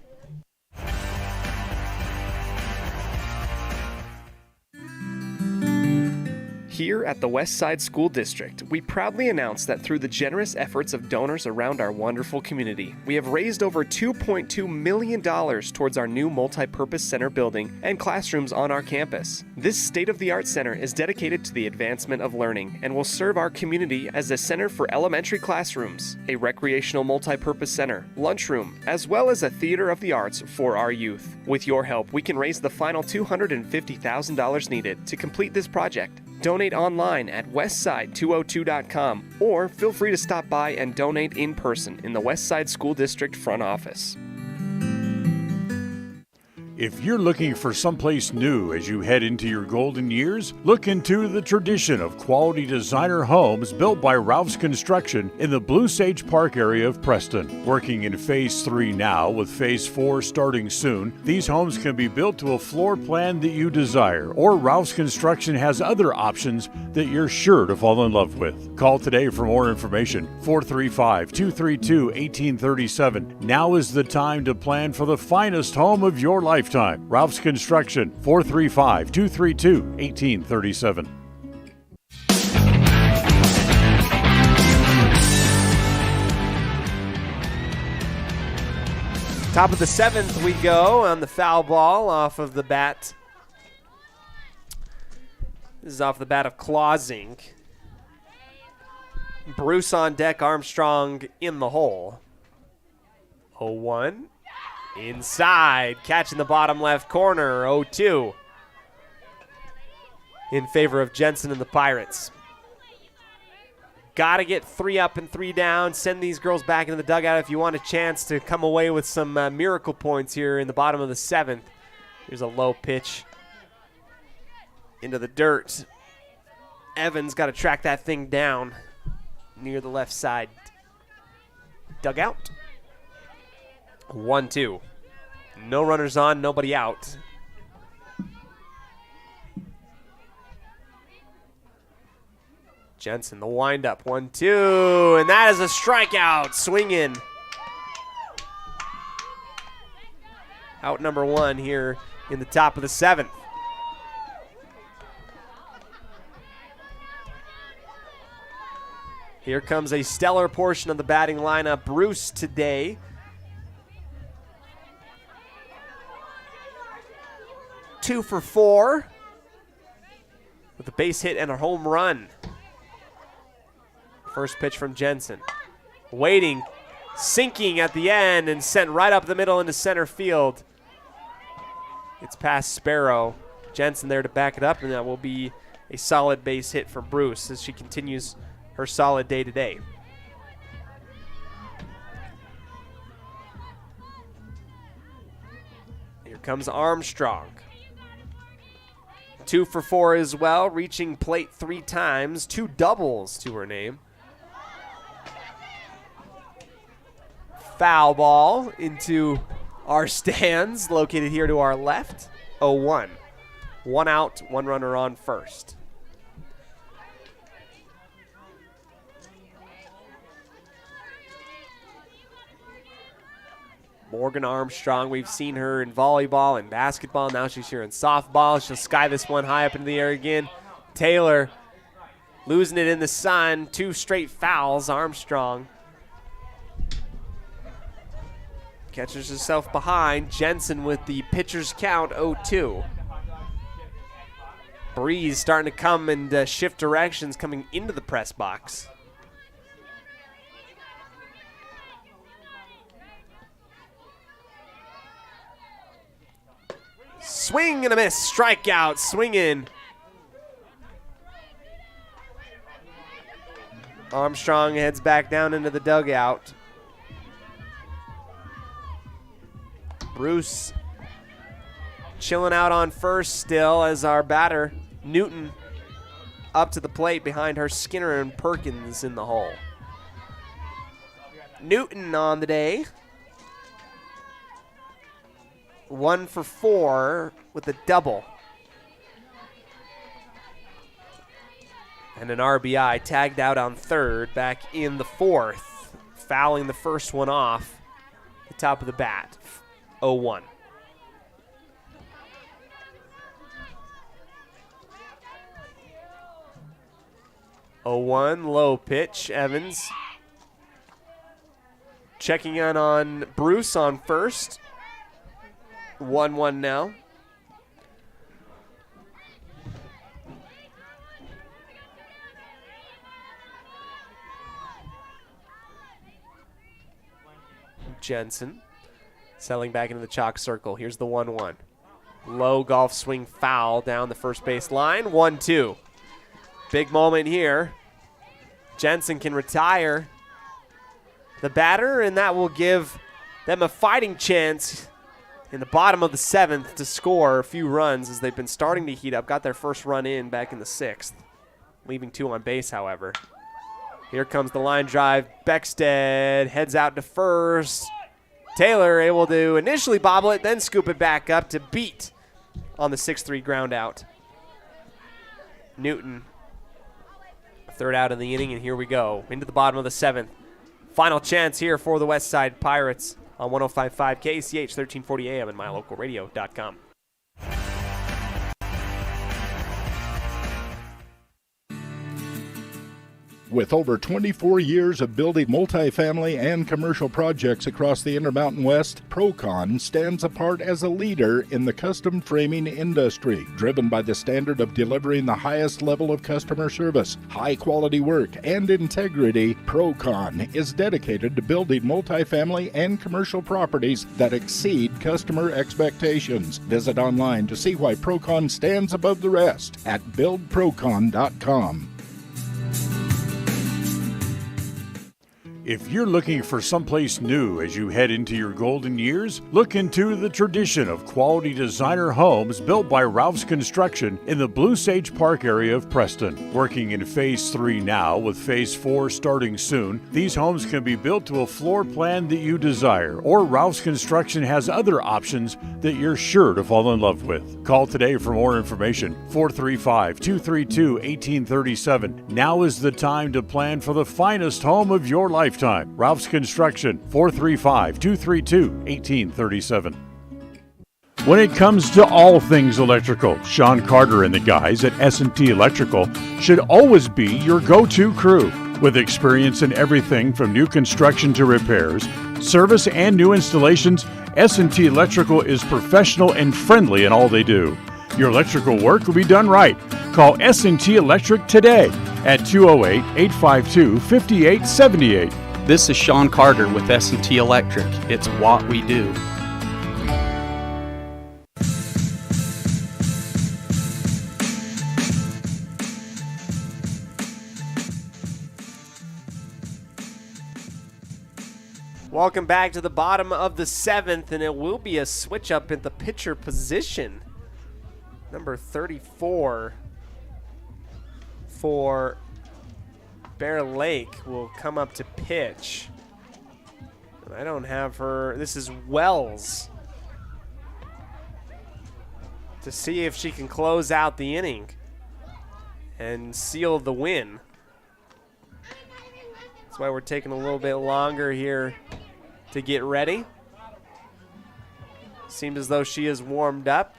Here at the Westside School District, we proudly announce that through the generous efforts of donors around our wonderful community, we have raised over $2.2 million towards our new multi-purpose center building and classrooms on our campus. This state-of-the-art center is dedicated to the advancement of learning and will serve our community as a center for elementary classrooms, a recreational multi-purpose center, lunchroom, as well as a theater of the arts for our youth. With your help, we can raise the final $250,000 needed to complete this project. Donate online at westside202.com or feel free to stop by and donate in person in the Westside School District front office. If you're looking for someplace new as you head into your golden years, look into the tradition of quality designer homes built by Ralph's Construction in the Blue Sage Park area of Preston. Working in Phase 3 now, with Phase 4 starting soon, these homes can be built to a floor plan that you desire, or Ralph's Construction has other options that you're sure to fall in love with. Call today for more information, 435-232-1837. Now is the time to plan for the finest home of your lifetime. Ralph's Construction, 435-232-1837. Top of the 7th we go on the foul ball off of the bat. This is off the bat of Clausing. Bruce on deck, Armstrong in the hole. 0-1. Inside, catching the bottom left corner, 0-2. In favor of Jensen and the Pirates. Got to get 3 up and 3 down. Send these girls back into the dugout if you want a chance to come away with some miracle points here in the bottom of the 7th. Here's a low pitch into the dirt. Evans got to track that thing down near the left side dugout. 1-2. No runners on, nobody out. Jensen, the windup. 1-2, and that is a strikeout. Swinging. Out number 1 here in the top of the 7th. Here comes a stellar portion of the batting lineup. Bruce today. Two for 4 with a base hit and a home run. First pitch from Jensen. Waiting, sinking at the end and sent right up the middle into center field. It's past Sparrow. Jensen there to back it up, and that will be a solid base hit for Bruce as she continues her solid day today. Here comes Armstrong. 2 for 4 as well, reaching plate 3 times, 2 doubles to her name. Foul ball into our stands, located here to our left. 0-1. 1 out, 1 runner on first. Morgan Armstrong, we've seen her in volleyball and basketball. Now she's here in softball. She'll sky this one high up into the air again. Taylor losing it in the sun. 2 straight fouls. Armstrong catches herself behind. Jensen with the pitcher's count, 0-2. Breeze starting to come and shift directions coming into the press box. Swing and a miss. Strikeout. Swing in. Armstrong heads back down into the dugout. Bruce chilling out on first still as our batter, Newton, up to the plate behind her. Skinner and Perkins in the hole. Newton on the day. 1 for 4 with a double. And an RBI, tagged out on third, back in the 4th, fouling the first one off the top of the bat. 0-1. Low pitch. Evans checking in on Bruce on first. 1-1 now. Jensen settling back into the chalk circle. Here's the 1-1. Low golf swing foul down the first base line. 1-2. Big moment here. Jensen can retire the batter, and that will give them a fighting chance in the bottom of the 7th to score a few runs as they've been starting to heat up. Got their first run in back in the 6th, leaving 2 on base, however. Here comes the line drive. Beckstead heads out to first. Taylor able to initially bobble it, then scoop it back up to beat on the 6-3 ground out. Newton, 3rd out of the inning, and here we go into the bottom of the 7th. Final chance here for the West Side Pirates on 105.5 KCH, 1340 AM, and mylocalradio.com. With over 24 years of building multifamily and commercial projects across the Intermountain West, Procon stands apart as a leader in the custom framing industry. Driven by the standard of delivering the highest level of customer service, high-quality work, and integrity, Procon is dedicated to building multifamily and commercial properties that exceed customer expectations. Visit online to see why Procon stands above the rest at buildprocon.com. If you're looking for someplace new as you head into your golden years, look into the tradition of quality designer homes built by Ralph's Construction in the Blue Sage Park area of Preston. Working in Phase 3 now, with Phase 4 starting soon, these homes can be built to a floor plan that you desire, or Ralph's Construction has other options that you're sure to fall in love with. Call today for more information, 435-232-1837. Now is the time to plan for the finest home of your lifetime. Ralph's Construction, 435-232-1837. When it comes to all things electrical, Sean Carter and the guys at S&T Electrical should always be your go-to crew. With experience in everything from new construction to repairs, service, and new installations, S&T Electrical is professional and friendly in all they do. Your electrical work will be done right. Call S&T Electric today at 208-852-5878. This is Sean Carter with S&T Electric. It's what we do. Welcome back to the bottom of the 7th, and it will be a switch up at the pitcher position. Number 34 for Bear Lake will come up to pitch. I don't have her. This is Wells to see if she can close out the inning and seal the win. That's why we're taking a little bit longer here to get ready. Seems as though she is warmed up.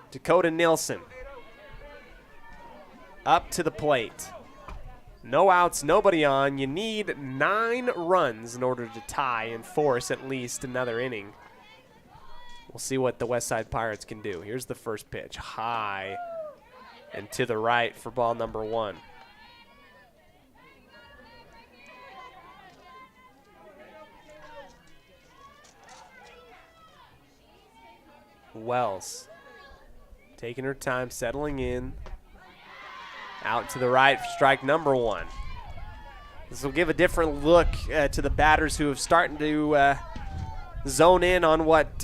Dakota Nilsson up to the plate. No outs, nobody on. You need 9 runs in order to tie and force at least another inning. We'll see what the Westside Pirates can do. Here's the first pitch. High and to the right for ball number 1. Wells taking her time, settling in. Out to the right for strike number 1. This will give a different look to the batters who have started to zone in on what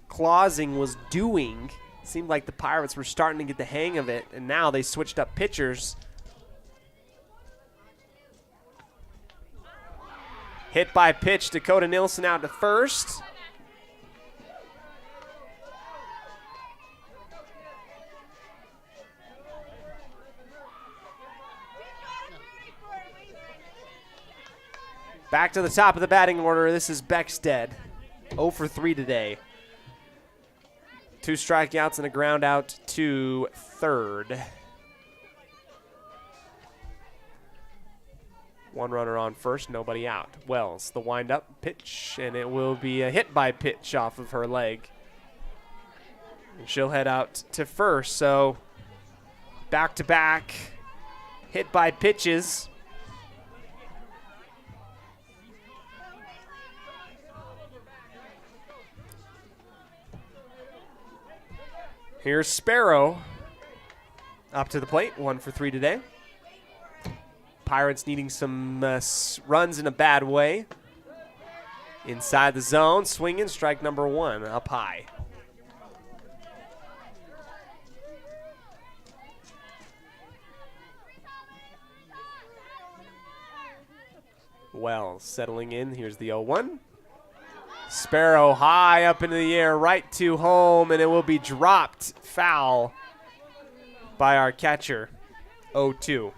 Clausing was doing. Seemed like the Pirates were starting to get the hang of it, and now they switched up pitchers. Hit by pitch, Dakota Nilsson out to first. Back to the top of the batting order. This is Beckstead. 0 for 3 today. 2 strikeouts and a ground out to third. 1 runner on first, nobody out. Wells, the wind-up pitch, and it will be a hit by pitch off of her leg. And she'll head out to first, so back-to-back hit by pitches. Here's Sparrow up to the plate, 1 for 3 today. Pirates needing some runs in a bad way. Inside the zone, swinging, strike number 1, up high. Wells settling in, here's the 0-1. Sparrow high up into the air, right to home, and it will be dropped foul by our catcher, 0-2.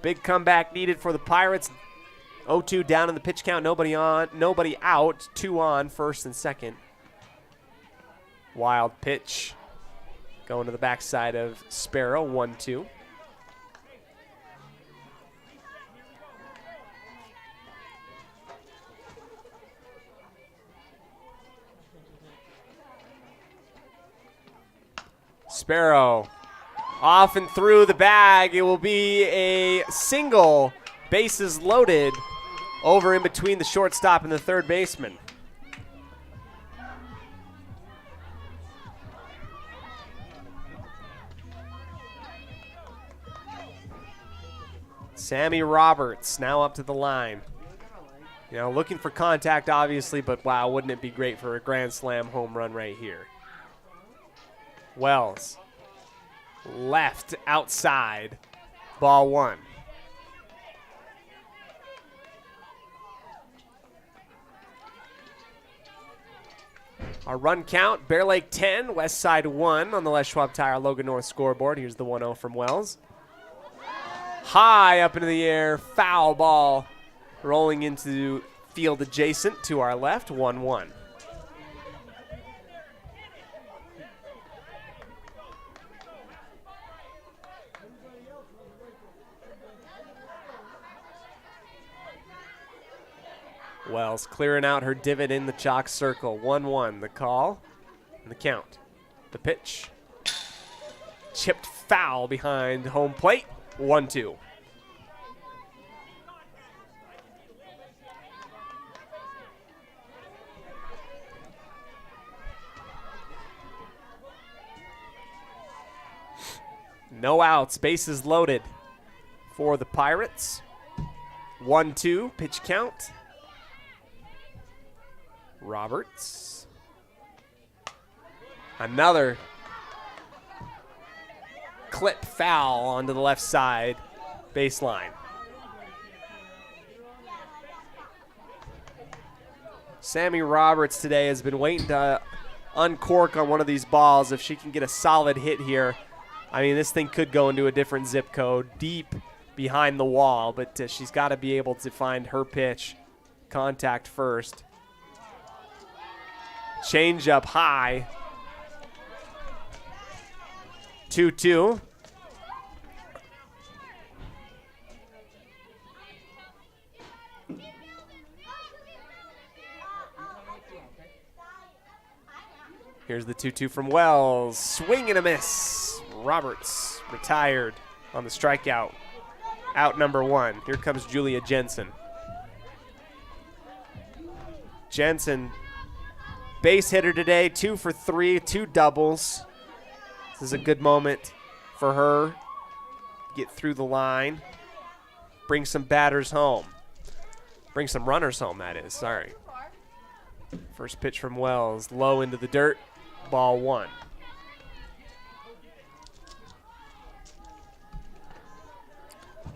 Big comeback needed for the Pirates. 0-2 down in the pitch count, nobody on, nobody out, 2 on, first and second. Wild pitch going to the backside of Sparrow, 1-2. Sparrow off and through the bag. It will be a single, bases loaded, over in between the shortstop and the third baseman. Sammy Roberts now up to the line. You know, looking for contact, obviously, but wow, wouldn't it be great for a grand slam home run right here. Wells, left outside, ball 1. Our run count, Bear Lake 10, Westside 1 on the Les Schwab Tire Logan North scoreboard. Here's the 1-0 from Wells. High up into the air, foul ball rolling into field adjacent to our left, 1-1. Wells clearing out her divot in the chalk circle. 1-1, the call and the count. The pitch. Chipped foul behind home plate. 1-2. No outs, bases loaded for the Pirates. 1-2, pitch count. Roberts. Another clip foul onto the left side baseline. Sammy Roberts today has been waiting to uncork on one of these balls. If she can get a solid hit here, I mean, this thing could go into a different zip code deep behind the wall, but she's got to be able to find her pitch. Contact first. Change up high. 2-2. Here's the 2-2 from Wells. Swing and a miss. Roberts retired on the strikeout. Out number 1. Here comes Julia Jensen. Jensen, base hitter today, 2 for 3, 2 doubles. This is a good moment for her to get through the line. Bring some batters home. Bring some runners home, that is. Sorry. First pitch from Wells, low into the dirt. Ball 1.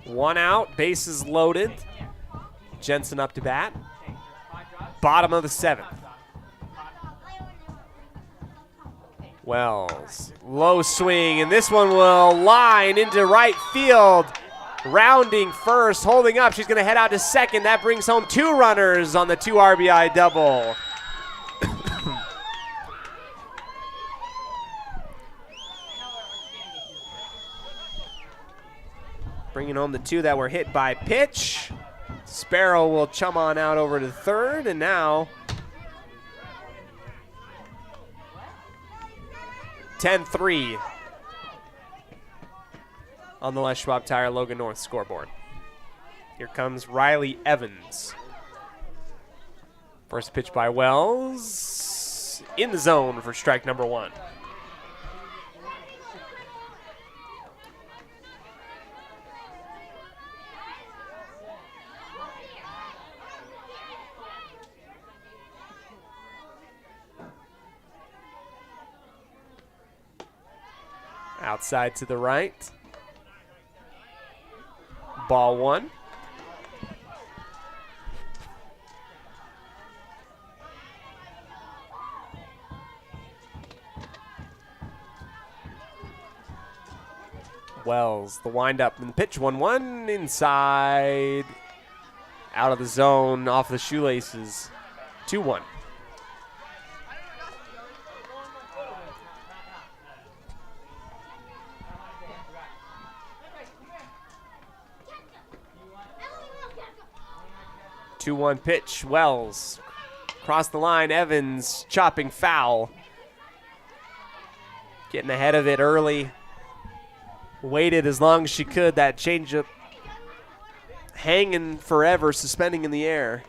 One out, bases loaded. Jensen up to bat. Bottom of the 7th. Wells, low swing, and this one will line into right field. Rounding first, holding up. She's going to head out to second. That brings home 2 runners on the 2 RBI double. Bringing home the 2 that were hit by pitch. Sparrow will chum on out over to third, and now 10-3 on the Les Schwab Tire Logan North scoreboard. Here comes Riley Evans. First pitch by Wells. In the zone for strike number 1. Outside to the right. Ball 1. Wells, the windup and the pitch. 1-1 inside. Out of the zone, off the shoelaces. 2-1. Two-one pitch. Wells across the line. Evans chopping foul. Getting ahead of it early. Waited as long as she could. That changeup hanging forever, suspending in the air.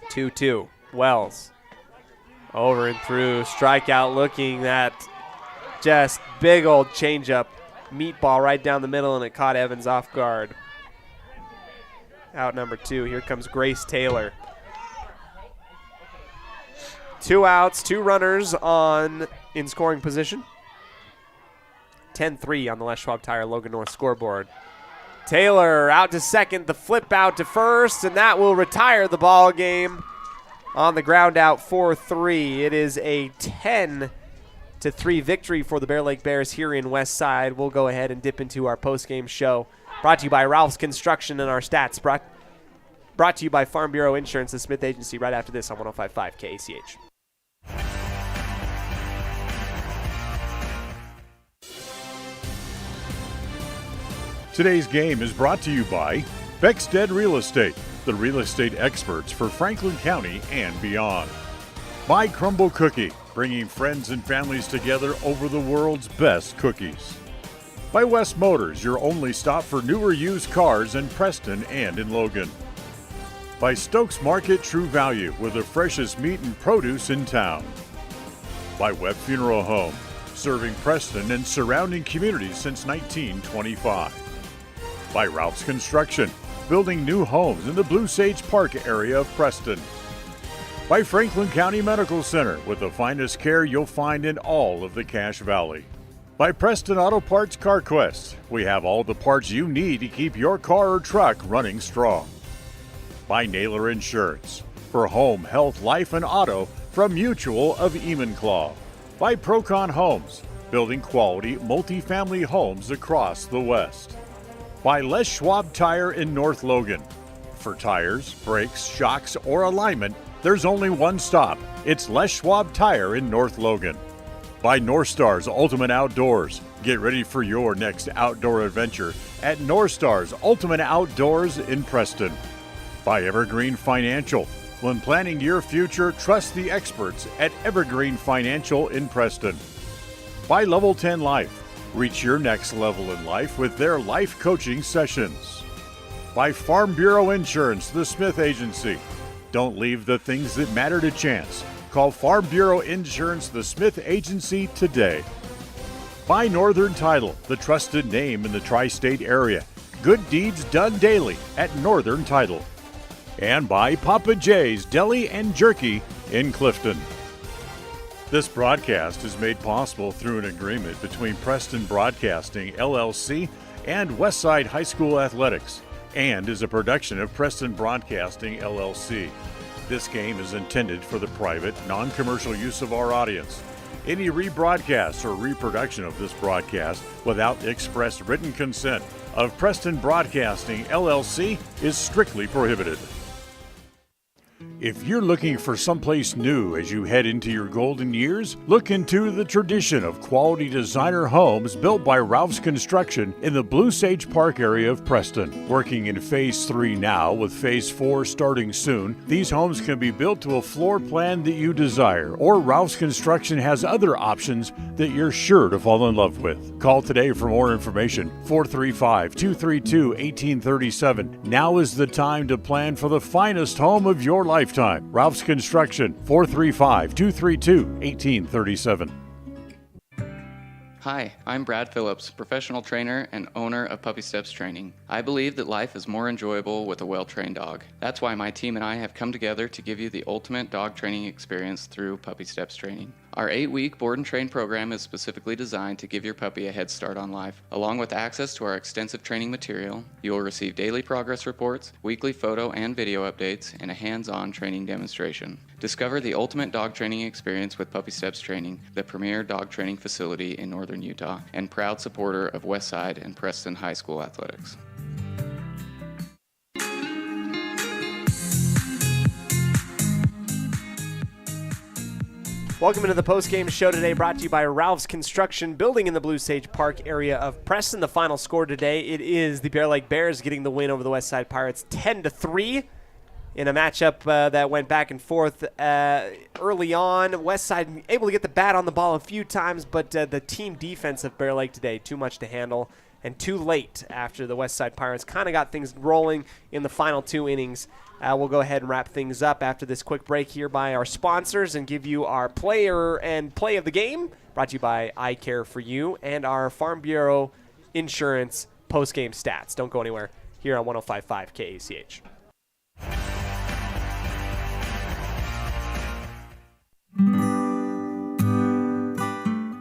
Two-two. Wells. Over and through, strikeout looking, that just big old changeup, meatball right down the middle, and it caught Evans off guard. Out number 2, here comes Grace Taylor. 2 outs, 2 runners in scoring position. 10-3 on the Les Schwab Tire Logan North scoreboard. Taylor out to second, the flip out to first, and that will retire the ball game. On the ground out, 4-3. It is a 10-3 victory for the Bear Lake Bears here in West Side. We'll go ahead and dip into our post-game show. Brought to you by Ralph's Construction and our stats. Brought to you by Farm Bureau Insurance, the Smith Agency, right after this on 105.5 KACH. Today's game is brought to you by Beckstead Real Estate, the real estate experts for Franklin County and beyond. By Crumble Cookie, bringing friends and families together over the world's best cookies. By West Motors, your only stop for newer used cars in Preston and in Logan. By Stokes Market True Value, with the freshest meat and produce in town. By Webb Funeral Home, serving Preston and surrounding communities since 1925. By Ralph's Construction, building new homes in the Blue Sage Park area of Preston. By Franklin County Medical Center, with the finest care you'll find in all of the Cache Valley. By Preston Auto Parts CarQuest, we have all the parts you need to keep your car or truck running strong. By Naylor Insurance, for home, health, life, and auto from Mutual of Enumclaw. By Procon Homes, building quality multifamily homes across the West. By Les Schwab Tire in North Logan. For tires, brakes, shocks, or alignment, there's only one stop. It's Les Schwab Tire in North Logan. By North Stars Ultimate Outdoors. Get ready for your next outdoor adventure at North Stars Ultimate Outdoors in Preston. By Evergreen Financial. When planning your future, trust the experts at Evergreen Financial in Preston. By Level 10 Life. Reach your next level in life with their life coaching sessions. By Farm Bureau Insurance, the Smith Agency. Don't leave the things that matter to chance. Call Farm Bureau Insurance, the Smith Agency today. By Northern Title, the trusted name in the tri-state area. Good deeds done daily at Northern Title. And by Papa J's Deli and Jerky in Clifton. This broadcast is made possible through an agreement between Preston Broadcasting, LLC, and Westside High School Athletics, and is a production of Preston Broadcasting, LLC. This game is intended for the private, non-commercial use of our audience. Any rebroadcast or reproduction of this broadcast without express written consent of Preston Broadcasting, LLC is strictly prohibited. If you're looking for someplace new as you head into your golden years, look into the tradition of quality designer homes built by Ralph's Construction in the Blue Sage Park area of Preston. Working in Phase 3 now, with Phase 4 starting soon, these homes can be built to a floor plan that you desire, or Ralph's Construction has other options that you're sure to fall in love with. Call today for more information, 435-232-1837. Now is the time to plan for the finest home of your lifetime. Ralph's Construction, 435-232-1837. Hi, I'm Brad Phillips, professional trainer and owner of Puppy Steps Training. I believe that life is more enjoyable with a well-trained dog. That's why my team and I have come together to give you the ultimate dog training experience through Puppy Steps Training. Our 8-week board and train program is specifically designed to give your puppy a head start on life. Along with access to our extensive training material, you will receive daily progress reports, weekly photo and video updates, and a hands-on training demonstration. Discover the ultimate dog training experience with Puppy Steps Training, the premier dog training facility in northern Utah, and proud supporter of Westside and Preston High School athletics. Welcome into the post-game show today, brought to you by Ralph's Construction, building in the Blue Sage Park area of Preston. The final score today, it is the Bear Lake Bears getting the win over the Westside Pirates 10-3 in a matchup that went back and forth early on. Westside able to get the bat on the ball a few times, but the team defense of Bear Lake today, too much to handle and too late after the Westside Pirates kind of got things rolling in the final 2 innings. We'll go ahead and wrap things up after this quick break here by our sponsors and give you our player and play of the game, brought to you by I Care For You, and our Farm Bureau Insurance post-game stats. Don't go anywhere here on 105.5 KACH.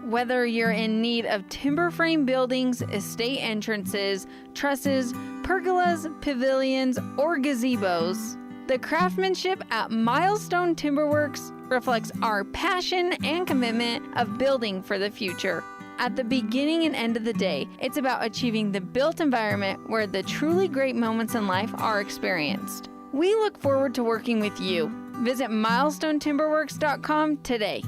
Whether you're in need of timber frame buildings, estate entrances, trusses, pergolas, pavilions, or gazebos, the craftsmanship at Milestone Timberworks reflects our passion and commitment of building for the future. At the beginning and end of the day, it's about achieving the built environment where the truly great moments in life are experienced. We look forward to working with you. Visit milestonetimberworks.com today.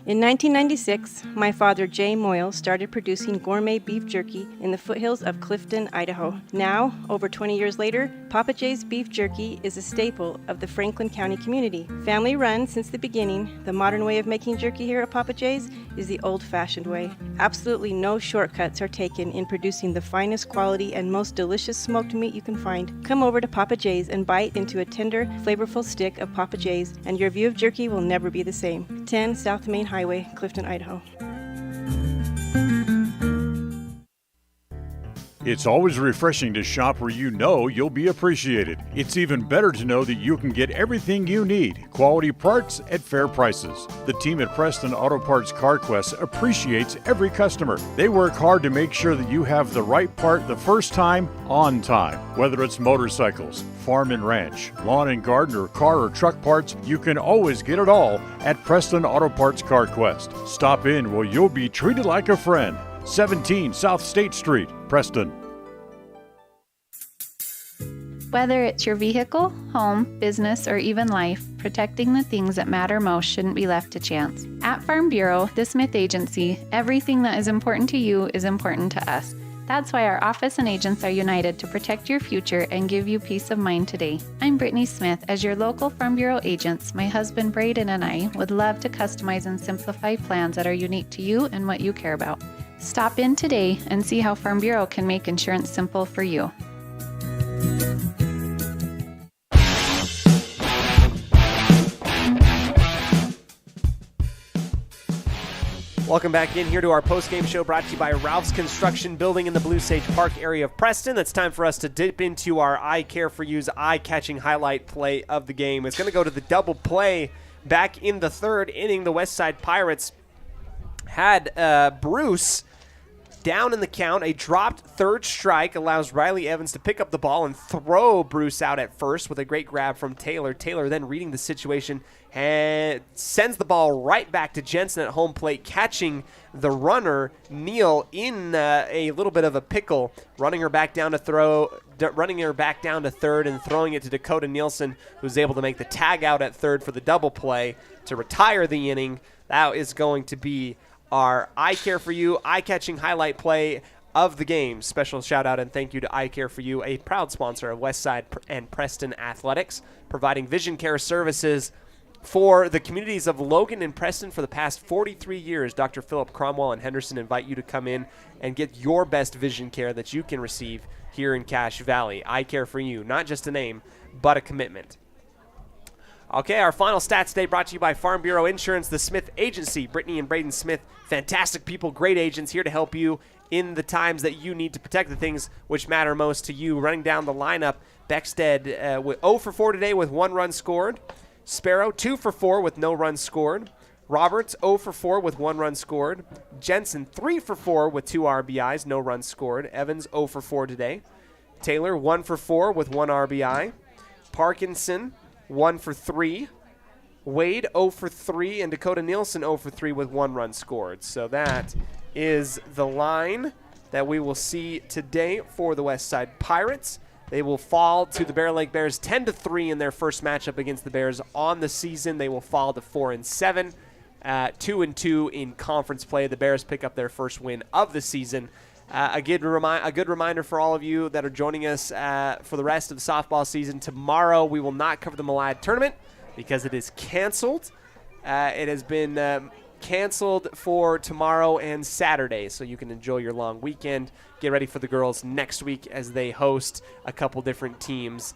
In 1996, my father, Jay Moyle, started producing gourmet beef jerky in the foothills of Clifton, Idaho. Now, over 20 years later, Papa Jay's beef jerky is a staple of the Franklin County community. Family run since the beginning, the modern way of making jerky here at Papa Jay's is the old-fashioned way. Absolutely no shortcuts are taken in producing the finest quality and most delicious smoked meat you can find. Come over to Papa Jay's and bite into a tender, flavorful stick of Papa Jay's, and your view of jerky will never be the same. 10 South Main Highway, Clifton, Idaho. It's always refreshing to shop where you know you'll be appreciated. It's even better to know that you can get everything you need, quality parts at fair prices. The team at Preston Auto Parts CarQuest appreciates every customer. They work hard to make sure that you have the right part the first time, on time. Whether it's motorcycles, farm and ranch, lawn and garden, or car or truck parts, you can always get it all at Preston Auto Parts CarQuest. Stop in where you'll be treated like a friend. 17 South State Street, Preston. Whether it's your vehicle, home, business, or even life, protecting the things that matter most shouldn't be left to chance. At Farm Bureau, the Smith Agency, everything that is important to you is important to us. That's why our office and agents are united to protect your future and give you peace of mind today. I'm Brittany Smith. As your local Farm Bureau agents, my husband Braden and I would love to customize and simplify plans that are unique to you and what you care about. Stop in today and see how Farm Bureau can make insurance simple for you. Welcome back in here to our post-game show brought to you by Ralph's Construction Building in the Blue Sage Park area of Preston. It's time for us to dip into our I Care For You's eye-catching highlight play of the game. It's going to go to the double play back in the third inning. The Westside Pirates had Bruce down in the count. A dropped third strike allows Riley Evans to pick up the ball and throw Bruce out at first with a great grab from Taylor. Taylor then reading the situation and sends the ball right back to Jensen at home plate, catching the runner, Neal, in a little bit of a pickle, running her back down to third and throwing it to Dakota Nielsen, who's able to make the tag out at third for the double play to retire the inning. That is going to be our I Care For You eye-catching highlight play of the game. Special shout out and thank you to I Care For You, a proud sponsor of Westside and Preston Athletics, providing vision care services for the communities of Logan and Preston for the past 43 years. Dr. Philip Cromwell and Henderson invite you to come in and get your best vision care that you can receive here in Cache Valley. I Care For You, not just a name, but a commitment. Okay, our final stats today brought to you by Farm Bureau Insurance, the Smith Agency. Brittany and Braden Smith, fantastic people, great agents, here to help you in the times that you need to protect the things which matter most to you. Running down the lineup, Beckstead with 0 for 4 today with 1 run scored. Sparrow 2 for 4 with no runs scored. Roberts 0 for 4 with 1 run scored. Jensen 3 for 4 with 2 RBIs, no runs scored. Evans 0 for 4 today. Taylor 1 for 4 with 1 RBI. Parkinson 1 for 3. Wade 0 for 3, and Dakota Nielsen 0 for 3 with 1 run scored. So that is the line that we will see today for the Westside Pirates. They will fall to the Bear Lake Bears 10-3 in their first matchup against the Bears on the season. They will fall to 4-7, 2-2 in conference play. The Bears pick up their first win of the season. A good reminder for all of you that are joining us for the rest of the softball season. Tomorrow we will not cover the Malad tournament because it is canceled. It has been canceled for tomorrow and Saturday, so you can enjoy your long weekend. Get ready for the girls next week as they host a couple different teams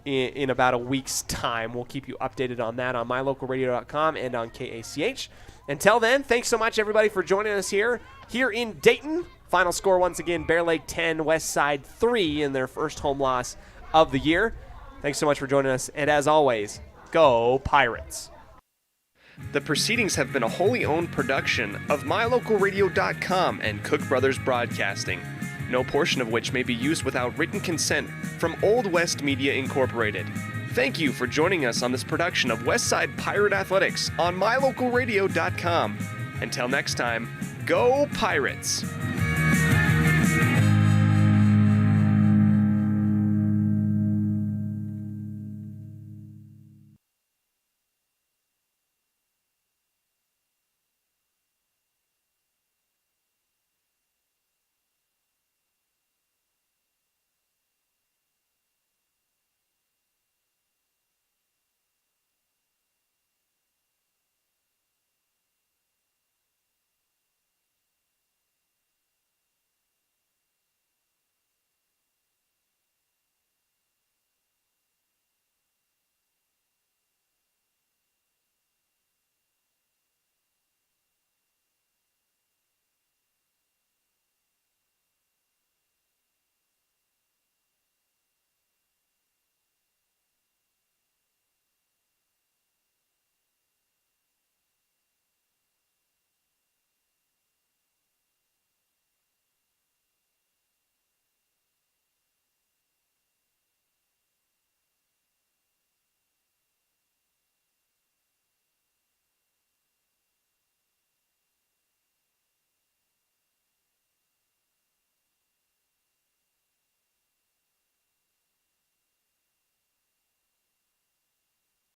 in about a week's time. We'll keep you updated on that on mylocalradio.com and on KACH. Until then, thanks so much, everybody, for joining us here in Dayton. Final score, once again, Bear Lake 10, Westside 3 in their first home loss of the year. Thanks so much for joining us, and as always, go Pirates. The proceedings have been a wholly owned production of mylocalradio.com and Cook Brothers Broadcasting, no portion of which may be used without written consent from Old West Media Incorporated. Thank you for joining us on this production of Westside Pirate Athletics on mylocalradio.com. Until next time, go Pirates!